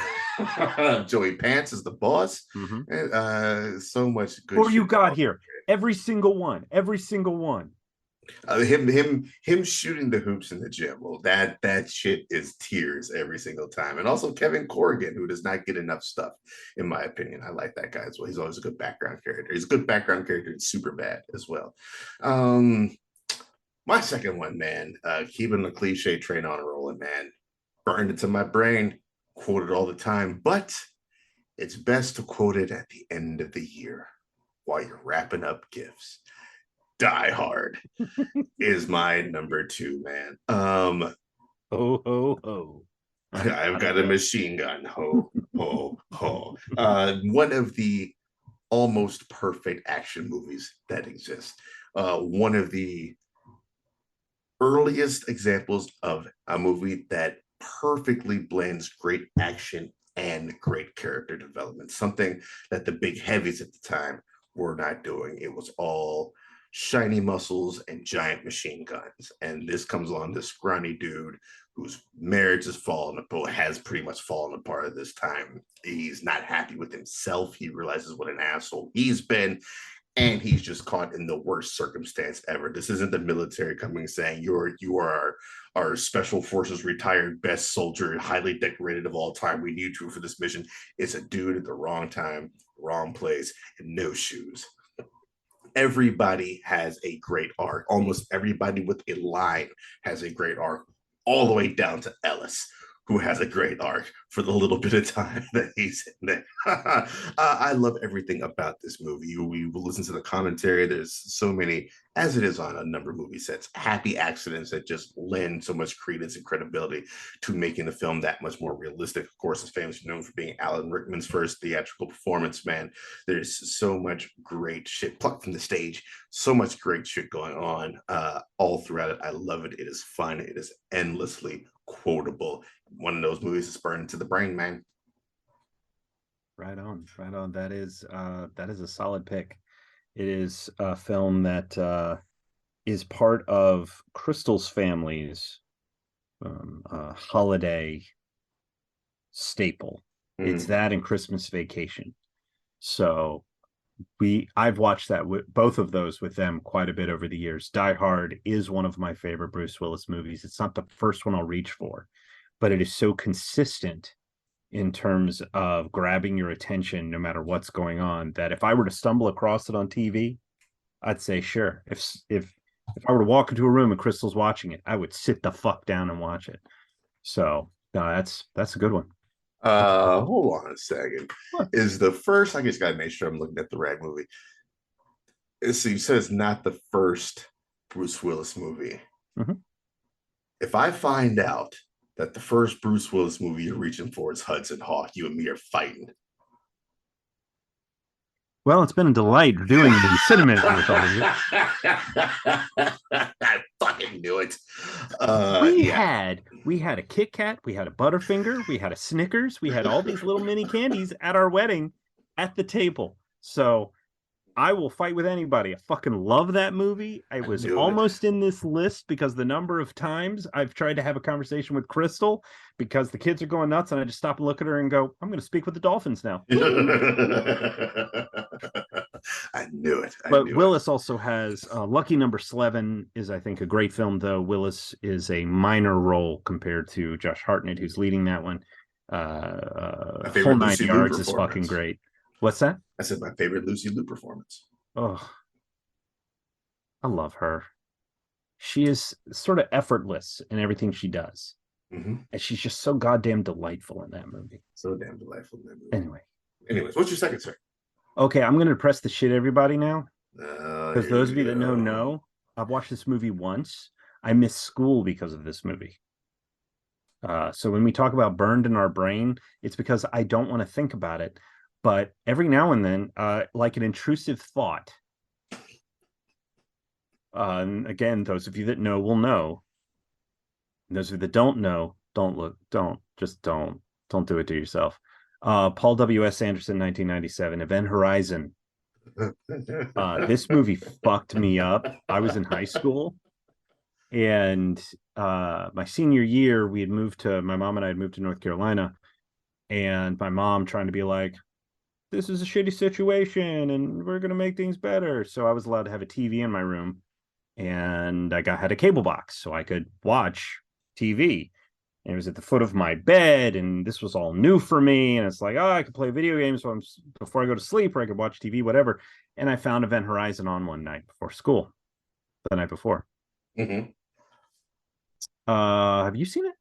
Joey Pants is the boss. Mm-hmm. So much good. Or you got here. Every single one. Him shooting the hoops in the gym. Well, that shit is tears every single time. And also Kevin Corrigan, who does not get enough stuff, in my opinion. I like that guy as well. He's always a good background character. He's a good background character in Superbad as well. My second one, man, keeping the cliche train on rolling, man. Burned into my brain, quoted all the time, but it's best to quote it at the end of the year while you're wrapping up gifts. Die Hard is my number 2, man. Ho ho ho. I've I've got a got a gun. machine gun. Ho, ho, ho. One of the almost perfect action movies that exist. One of the earliest examples of a movie that perfectly blends great action and great character development, something that the big heavies at the time were not doing. It was all shiny muscles and giant machine guns. And this comes along, this scrawny dude whose marriage has fallen apart, has pretty much fallen apart at this time. He's not happy with himself. He realizes what an asshole he's been, and he's just caught in the worst circumstance ever. This isn't the military coming saying you are our special forces retired best soldier, highly decorated of all time. We need you for this mission. It's a dude at the wrong time, wrong place, and no shoes. Everybody has a great arc. Almost everybody with a line has a great arc, all the way down to Ellis, who has a great arc for the little bit of time that he's in there. I love everything about this movie. We will listen to the commentary. There's so many, as it is on a number of movie sets, happy accidents that just lend so much credence and credibility to making the film that much more realistic. Of course, it's famously known for being Alan Rickman's first theatrical performance, man. There's so much great shit plucked from the stage, so much great shit going on all throughout it. I love it. It is fun. It is endlessly quotable. One of those movies that's burned into the brain, man. Right on, right on. That is a solid pick. It is a film that is part of Crystal's family's holiday staple. It's Mm. that and Christmas Vacation. So I've watched that with both of those with them quite a bit over the years. Die Hard is one of my favorite Bruce Willis movies. It's not the first one I'll reach for, but it is so consistent in terms of grabbing your attention no matter what's going on that if I were to stumble across it on TV, I'd say sure. If I were to walk into a room and Crystal's watching it, I would sit the fuck down and watch it. So no, that's a good one. That's a good one. Hold on a second. What? Is the first? I just gotta make sure I'm looking at the right movie. So you said it's not the first Bruce Willis movie. Mhm. If I find out that the first Bruce Willis movie you're reaching for is Hudson Hawk, you and me are fighting. Well, it's been a delight doing the cinema with all of you. I fucking knew it. We Yeah. had we had a Kit Kat, we had a Butterfinger, we had a Snickers, we had all these little mini candies at our wedding at the table. So I will fight with anybody. I fucking love that movie. I I was knew it. almost in this list because the number of times I've tried to have a conversation with Crystal because the kids are going nuts, and I just stop and look at her and go, "I'm going to speak with the dolphins now." I knew it. I But knew it. Willis also has Lucky Number 11 is, I think, a great film. Though Willis is a minor role compared to Josh Hartnett, who's leading that one. My Whole favorite Nine Lucy Liu Yards is fucking performance. great. What's that? I said my favorite Lucy Liu performance. Oh, I love her. She is sort of effortless in everything she does. Mm-hmm. And she's just so goddamn delightful in that movie. So damn delightful in that movie. Anyway. Anyways, what's your second, sir? Okay, I'm gonna depress the shit everybody now. Because Here those of we you that go. know, I've watched this movie once. I missed school because of this movie. So when we talk about burned in our brain, it's because I don't want to think about it. But every now and then, like an intrusive thought. And again, those of you that know will know. Those of you that don't know, don't do it to yourself. Paul W.S. Anderson, 1997, Event Horizon. This movie fucked me up. I was in high school, and my senior year, my mom and I had moved to North Carolina, and my mom trying to be like, this is a shitty situation, and we're gonna make things better. So I was allowed to have a TV in my room, and had a cable box so I could watch TV. And it was at the foot of my bed, and this was all new for me. And it's like, oh, I could play video games before I go to sleep, or I could watch TV, whatever. And I found Event Horizon on one night before school, the night before. Mm-hmm. Have you seen it?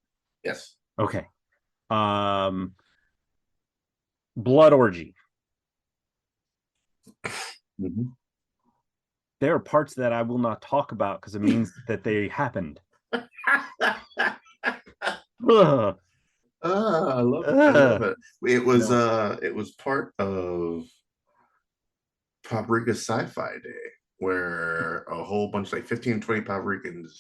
Yes. Okay. Blood Orgy. Mm-hmm. There are parts that I will not talk about because it means that they happened. Ugh, I love it. I love ugh. it. No. It was part of Paprika Sci-Fi Day, where a whole bunch, like 15, 20 Paprikans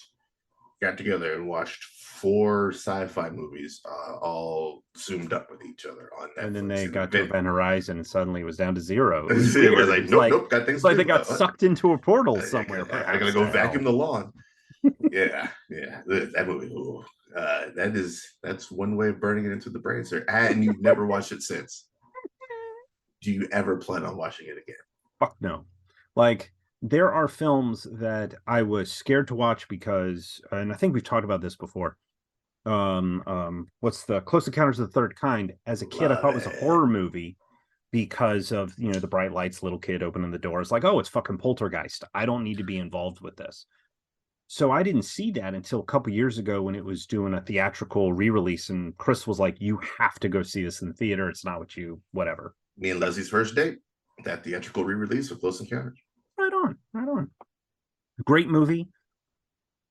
got together and watched four sci-fi movies, all zoomed up with each other on And then Netflix they in a got to vid. Event Horizon and suddenly it was down to zero. It was It was weird. It like, was nope, like nope, got things it's to like they do. got sucked into a portal somewhere, I gotta perhaps. go To vacuum hell. the lawn. Yeah, yeah, that movie. Ooh, that's one way of burning it into the brain, sir. And you've never watched it since. Do you ever plan on watching it again? Fuck no. Like there are films that I was scared to watch because, and I think we've talked about this before. What's the Close Encounters of the Third Kind? As a kid, I Love thought it was a it. horror movie because of the bright lights, little kid opening the doors, like, oh, it's fucking Poltergeist. I don't need to be involved with this. So I didn't see that until a couple years ago when it was doing a theatrical re-release, and Chris was like, "You have to go see this in the theater. It's not what you whatever." Me and Leslie's first date, that theatrical re-release of Close Encounters. Right on, right on. Great movie.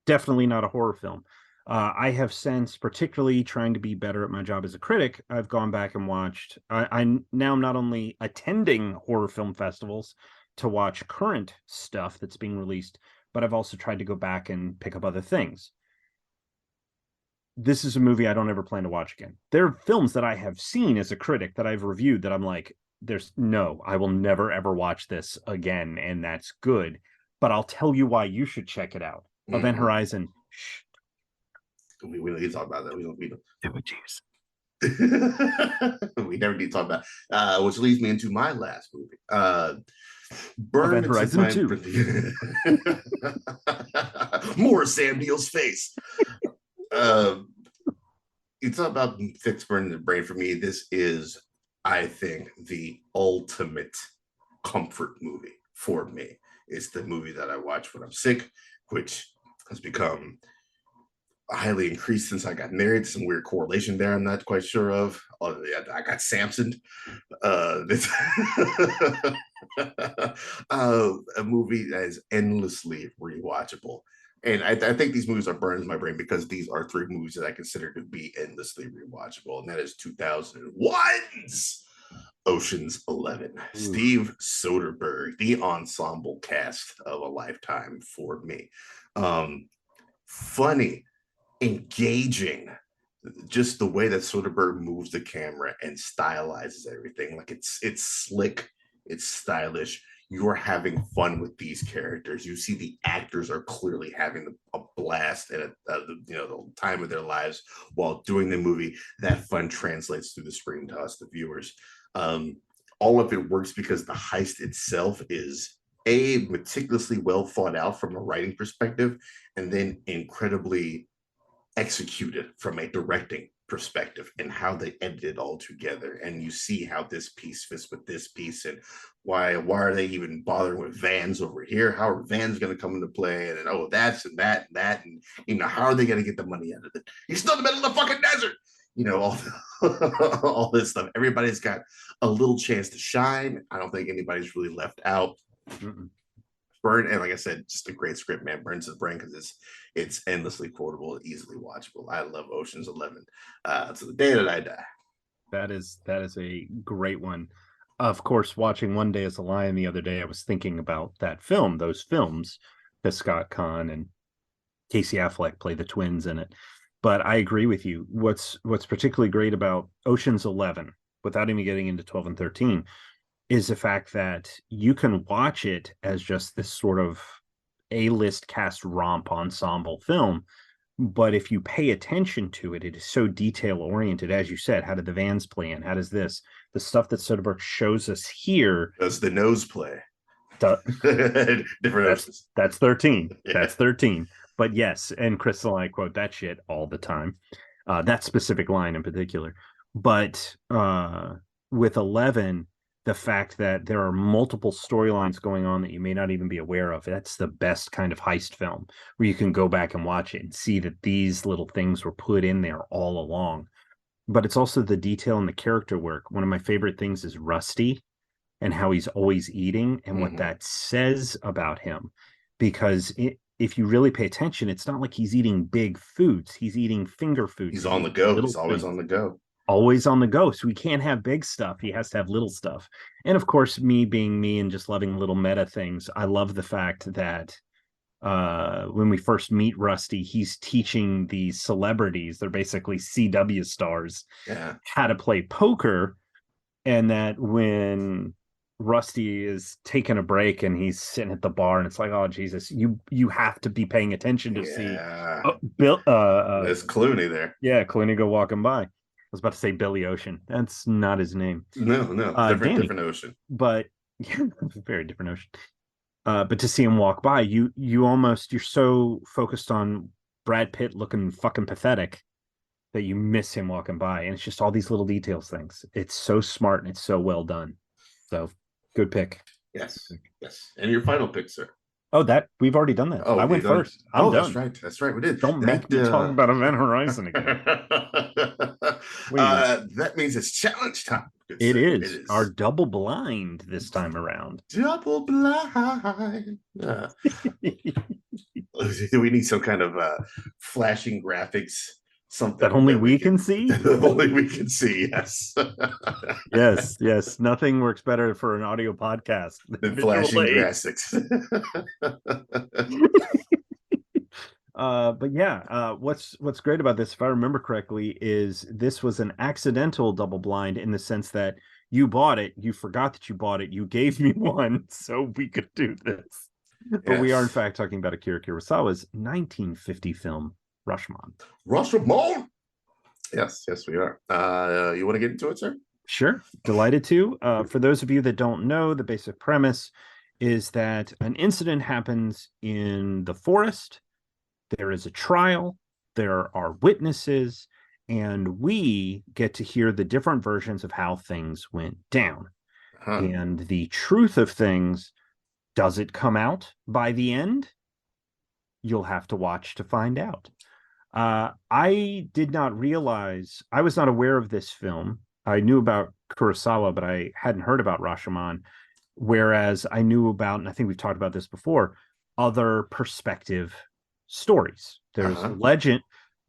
Definitely not a horror film. I have since, particularly trying to be better at my job as a critic, I've gone back and watched. I now am not only attending horror film festivals to watch current stuff that's being released, but I've also tried to go back and pick up other things. This is a movie I don't ever plan to watch again. There are films that I have seen as a critic that I've reviewed that I'm like, there's no, I will never ever watch this again, and that's good. But I'll tell you why you should check it out. Event Mm-hmm. Horizon. Shh, We don't need to talk about that. We don't. images. We never need to talk about. Which leads me into my last movie. Event Burned into Horizon my 2. more Sam Neill's face. Uh, you talk about fix burning the brain. For me, this is, I think, the ultimate comfort movie for me. It's the movie that I watch when I'm sick, which has become highly increased since I got married. Some weird correlation there I'm not quite sure of. Oh, yeah, I got Samson. This a movie that is endlessly rewatchable. And I think these movies are burned in my brain because these are three movies that I consider to be endlessly rewatchable. And that is 2001's Ocean's 11. Oof. Steve Soderbergh, the ensemble cast of a lifetime for me. Funny, engaging, just the way that Soderbergh moves the camera and stylizes everything. Like it's slick, it's stylish. You're having fun with these characters. You see the actors are clearly having a blast and the time of their lives while doing the movie. That fun translates through the screen to us, the viewers. Um, all of it works because the heist itself is a meticulously well thought out from a writing perspective, and then incredibly executed from a directing perspective and how they edit it all together. And you see how this piece fits with this piece, and why are they even bothering with vans over here? How are vans going to come into play? And then, oh, that's and that and that, and how are they going to get the money out of it? He's still in the middle of the fucking desert. All all this stuff. Everybody's got a little chance to shine. I don't think anybody's really left out. Mm-mm. Burn, and like I said, just a great script, man. Burns his brain because it's endlessly quotable, easily watchable. I love Ocean's 11 to the day that I die. That is a great one. Of course, watching One Day as a Lion the other day, I was thinking about that film, those films, that Scott Conn and Casey Affleck play the twins in it. But I agree with you. What's particularly great about Ocean's 11, without even getting into 12 and 13, is the fact that you can watch it as just this sort of A-list cast romp ensemble film. But if you pay attention to it, it is so detail oriented. As you said, how did the vans plan? How does the stuff that Soderbergh shows us here? Does the nose play? Duh, Different that's oceans. that's 13. Yeah. That's 13. But yes, and Crystal and I quote that shit all the time. That specific line in particular. But with 11, the fact that there are multiple storylines going on that you may not even be aware of, that's the best kind of heist film where you can go back and watch it and see that these little things were put in there all along. But it's also the detail and the character work. One of my favorite things is Rusty and how he's always eating and what Mm-hmm. that says about him, because if you really pay attention, it's not like he's eating big foods. He's eating finger foods. He's He's on the eating go. little He's always things. on the go. Always on the go. So he can't have big stuff. He has to have little stuff. And of course, me being me and just loving little meta things, I love the fact that when we first meet Rusty, he's teaching these celebrities, they're basically CW stars, Yeah. how to play poker. And that when Rusty is taking a break and he's sitting at the bar and it's like, oh Jesus, you have to be paying attention to see Yeah. Bill There's Clooney there. yeah, Clooney go walking by. I was about to say Billy Ocean. That's not his name. No, no, different, Danny. different ocean. But yeah, very different ocean. But to see him walk by, you're so focused on Brad Pitt looking fucking pathetic that you miss him walking by. And it's just all these little details things. It's so smart and it's so well done. So good pick. Yes, yes. And your final pick, sir. Oh, that we've already done that. Oh, I you went done? first. I'm Oh, done. that's right. That's right. We did. Don't make me talk about Event Horizon again. Please. That means it's challenge time. It is our double blind this time around. Double blind. We need some kind of flashing graphics, something that only we can see. That only we can see. Yes. Yes. Nothing works better for an audio podcast than flashing graphics. But yeah, what's great about this, if I remember correctly, is this was an accidental double blind in the sense that you bought it, you forgot that you bought it, you gave me one so we could do this. But we are in fact talking about Akira Kurosawa's 1950 film Rashomon. Rashomon. Yes, we are. You want to get into it, sir? Sure, delighted to. For those of you that don't know, the basic premise is that an incident happens in the forest. There is a trial, there are witnesses, and we get to hear the different versions of how things went down. And the truth of things, does it come out by the end? You'll have to watch to find out. I did not realize, I was not aware of this film. I knew about Kurosawa, but I hadn't heard about Rashomon, whereas I knew about, and I think we've talked about this before, other perspective stories. There's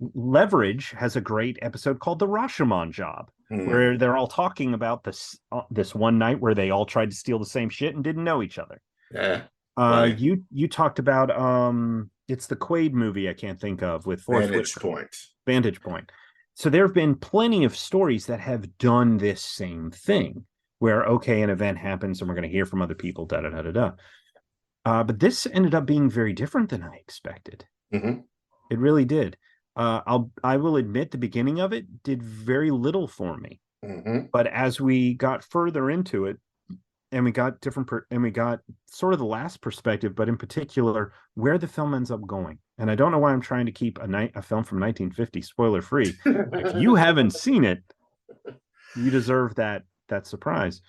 Leverage has a great episode called The Rashomon Job, where they're all talking about this one night where they all tried to steal the same shit and didn't know each other. Yeah. You talked about it's the Quaid movie I can't think of with Vantage Point. Vantage Point. So there have been plenty of stories that have done this same thing, where okay, an event happens and we're going to hear from other people, da da da da da. But this ended up being very different than I expected. Mm-hmm. It really did. I will admit the beginning of it did very little for me. Mm-hmm. But as we got further into it, and we got sort of the last perspective, but in particular where the film ends up going. And I don't know why I'm trying to keep a film from 1950 spoiler free. If you haven't seen it, you deserve that surprise.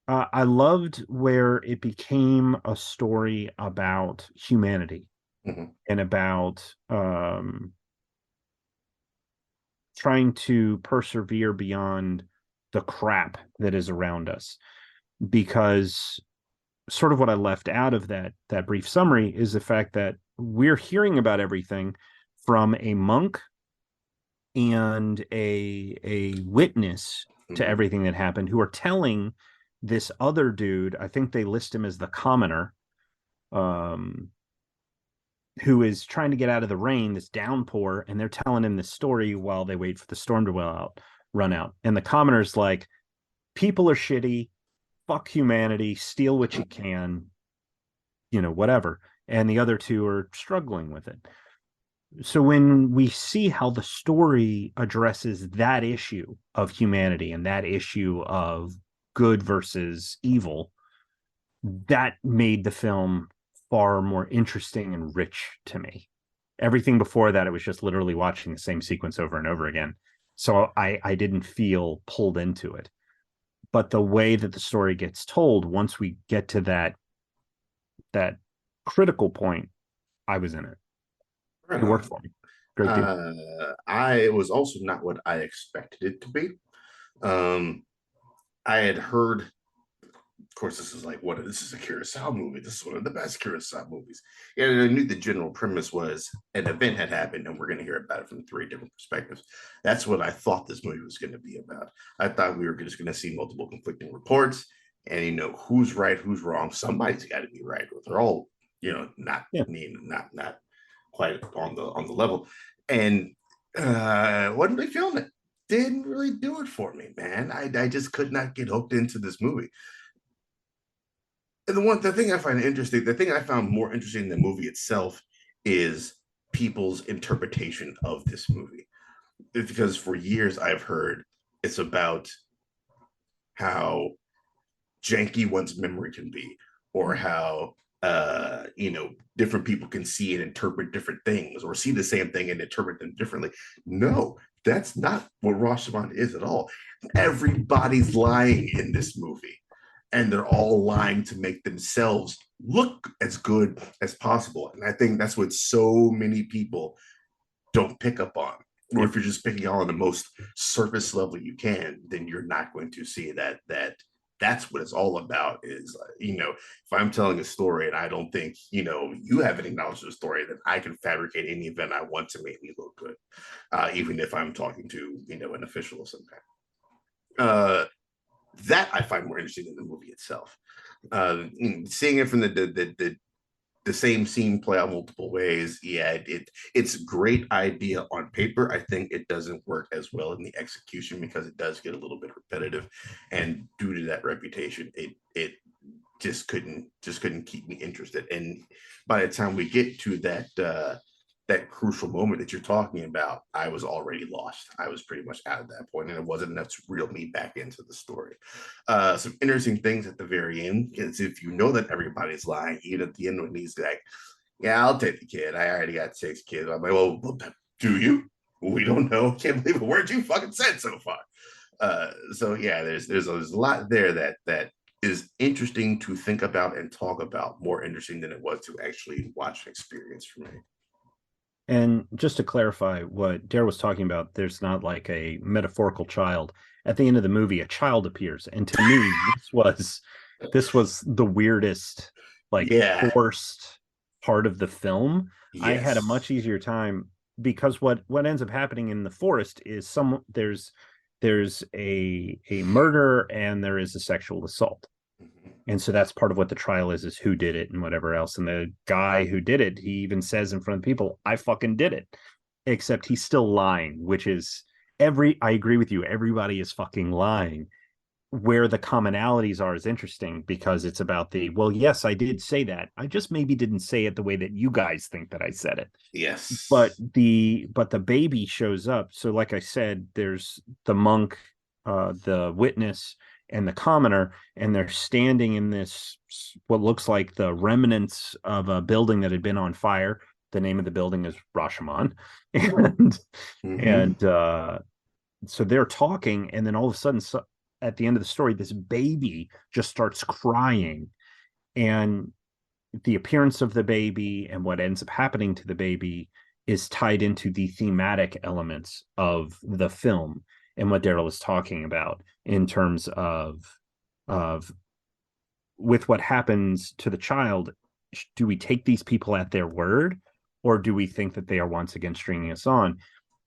I loved where it became a story about humanity and about trying to persevere beyond the crap that is around us. Because sort of what I left out of that brief summary is the fact that we're hearing about everything from a monk and a witness to everything that happened, who are telling this other dude, I think they list him as the commoner, who is trying to get out of the rain, this downpour, and they're telling him this story while they wait for the storm to run out. And the commoner's like, people are shitty, fuck humanity, steal what you can, whatever. And the other two are struggling with it. So when we see how the story addresses that issue of humanity and that issue of good versus evil, that made the film far more interesting and rich to me. Everything before that, it was just literally watching the same sequence over and over again. So I didn't feel pulled into it. But the way that the story gets told, once we get to that critical point, I was in it. It worked for me. Great deal. It was also not what I expected it to be. I had heard course, this is like this is a Kurosawa movie. This is one of the best Kurosawa movies. And I knew the general premise was an event had happened, and we're going to hear about it from three different perspectives. That's what I thought this movie was going to be about. I thought we were just going to see multiple conflicting reports, and who's right, who's wrong. Somebody's got to be right. They're all not Yeah. not quite on the level. And wasn't really feeling it. Didn't really do it for me, man. I just could not get hooked into this movie. And the thing I find interesting, the thing I found more interesting than the movie itself is people's interpretation of this movie. It's because for years I've heard it's about how janky one's memory can be, or how different people can see and interpret different things, or see the same thing and interpret them differently. No, that's not what Rashomon is at all. Everybody's lying in this movie, and they're all lying to make themselves look as good as possible. And I think that's what so many people don't pick up on. Or if you're just picking on the most surface level you can, then you're not going to see that's what it's all about. Is if I'm telling a story and I don't think you haven't acknowledged the story, then I can fabricate any event I want to make me look good, even if I'm talking to an official of some kind. That I find more interesting than the movie itself. Seeing it from the same scene play out multiple ways, yeah, it's a great idea on paper. I think it doesn't work as well in the execution because it does get a little bit repetitive, and due to that reputation, it just couldn't keep me interested. And by the time we get to that crucial moment that you're talking about, I was already lost. I was pretty much out at that point, and it wasn't enough to reel me back into the story. Some interesting things at the very end is if you know that everybody's lying, even at the end when he's like, "Yeah, I'll take the kid. I already got 6 kids." I'm like, "Well, do you? We don't know. Can't believe a word you fucking said so far." So yeah, there's a lot there that is interesting to think about and talk about, more interesting than it was to actually watch and experience for me. And just to clarify what Dare was talking about, there's not like a metaphorical child. At the end of the movie, a child appears. And to me, this was the weirdest, like Yeah. forced part of the film. I had a Yes. much easier time because what ends up happening in the forest is there's a murder and there is a sexual assault. Mhm. And so that's part of what the trial is who did it and whatever else. And the guy who did it, he even says in front of people, I fucking did it. Except he's still lying, which is I agree with you, everybody is fucking lying. Where the commonalities are is interesting because it's about well, yes, I did say that. I just maybe didn't say it the way that you guys think that I said it. But Yes. the baby shows up. So like I said, there's the monk, the witness, and the commoner, and they're standing in this what looks like the remnants of a building that had been on fire. The name of the building is Rashomon. and Mm-hmm. and so they're talking, and then all of a sudden, at the end of the story, this baby just starts crying, and the appearance of the baby and what ends up happening to the baby is tied into the thematic elements of the film and what Daryl is talking about in terms of with what happens to the child. Do we take these people at their word, or do we think that they are once again stringing us on?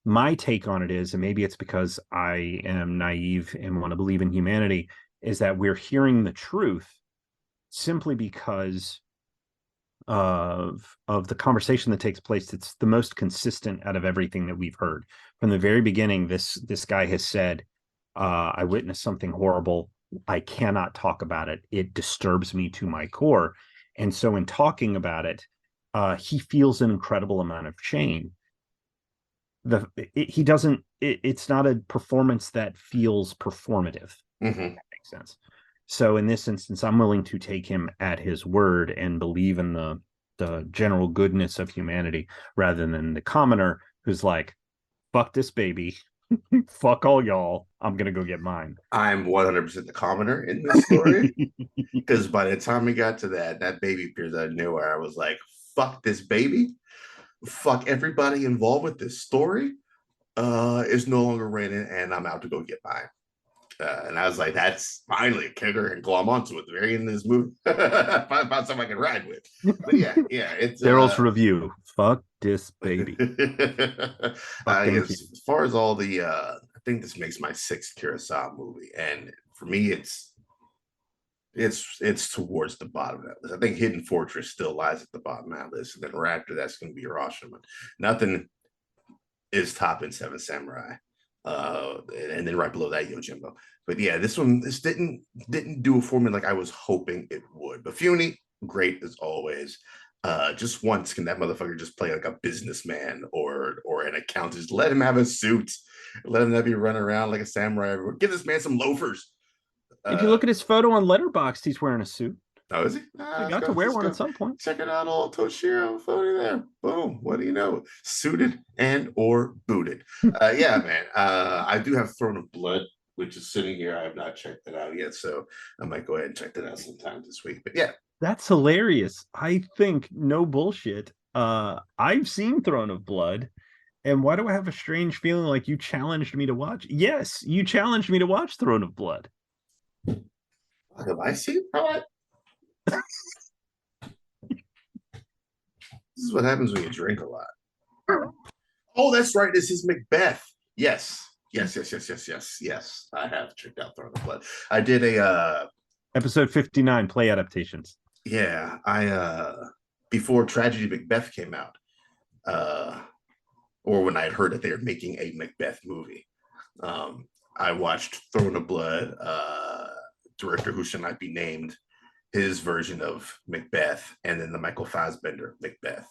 My take on it is, and maybe it's because I am naive and want to believe in humanity, is that we're hearing the truth simply because of the conversation that takes place. It's the most consistent out of everything that we've heard from the very beginning. This guy has said, I witnessed something horrible. I cannot talk about it. It disturbs me to my core. And so in talking about it, he feels an incredible amount of shame. He doesn't, it's not a performance that feels performative. Mm-hmm. Makes sense. So in this instance, I'm willing to take him at his word and believe in the general goodness of humanity rather than the commoner who's like, fuck this baby, fuck all y'all, I'm gonna go get mine. I'm 100% the commoner in this story, because by the time we got to that baby appears out of nowhere, I was like, fuck this baby, fuck everybody involved with this story. Is no longer raining, and I'm out to go get mine. And I was like, that's finally a character I can glom onto at the very end of this movie. About something I can ride with. But yeah, it's Daryl's review. Fuck this baby. Fucking yes, as far as all the I think this makes my sixth Kurosawa movie. And for me, it's towards the bottom of that list. I think Hidden Fortress still lies at the bottom of that list. And then right after that's gonna be Hiroshima. Nothing is topping Seven Samurai. And then right below that, Yojimbo. But yeah, this didn't do it for me like I was hoping it would. But Funi, great as always. Just once can that motherfucker just play like a businessman or an accountant? Just let him have a suit. Let him not be running around like a samurai everywhere. Give this man some loafers. If you look at his photo on Letterboxd, he's wearing a suit. Oh, is he? He got to wear one at some point. Check it out, old Toshiro photo there. Boom. What do you know? Suited and or booted. Yeah, man. I do have Throne of Blood, which is sitting here. I have not checked that out yet, so I might go ahead and check that out sometime this week. But yeah, that's hilarious. I think no bullshit. I've seen Throne of Blood, and why do I have a strange feeling like you challenged me to watch? Yes, you challenged me to watch Throne of Blood. Have I seen it? This is what happens when you drink a lot. Oh, that's right. This is Macbeth. Yes. Yes. I have checked out Throne of Blood. I did a episode 59 play adaptations. Yeah, I before Tragedy Macbeth came out, or when I had heard that they were making a Macbeth movie, I watched Throne of Blood, director who should not be named, his version of Macbeth, and then the Michael Fassbender Macbeth.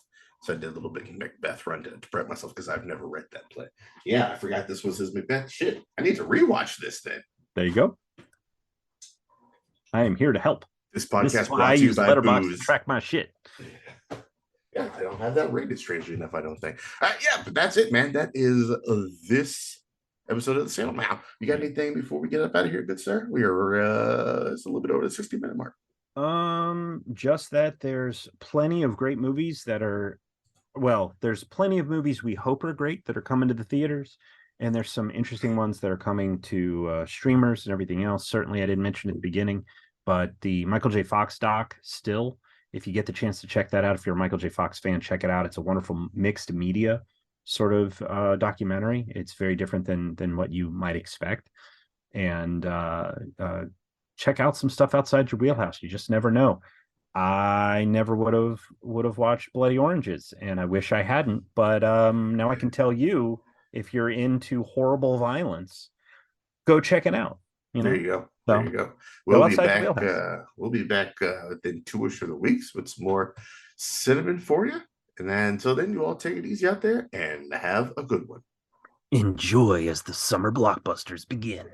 So I did a little bit of Macbeth run to prep myself because I've never read that play. Yeah, I forgot this was his Macbeth. Shit, I need to rewatch this then. There you go. I am here to help. This podcast brought to you by Letterboxd to track my shit. Yeah, I don't have that rated, strangely enough, I don't think. Yeah, but that's it, man. That is this episode of the channel. Now, you got anything before we get up out of here, good sir? We are it's a little bit over the 60-minute mark. Just that there's plenty of great movies that are, well, there's plenty of movies we hope are great that are coming to the theaters, and there's some interesting ones that are coming to streamers and everything else. Certainly, I didn't mention at the beginning, but the Michael J. Fox doc, Still, if you get the chance to check that out, if you're a Michael J. Fox fan, check it out. It's a wonderful mixed media sort of documentary. It's very different than what you might expect. And check out some stuff outside your wheelhouse. You just never know. I never would have watched Bloody Oranges, and I wish I hadn't. But now I can tell you, if you're into horrible violence, go check it out. There you go. There you go. We'll be back. We'll be back within 2 or 3 weeks with some more cinnamon for you. And then until then, you all take it easy out there and have a good one. Enjoy as the summer blockbusters begin.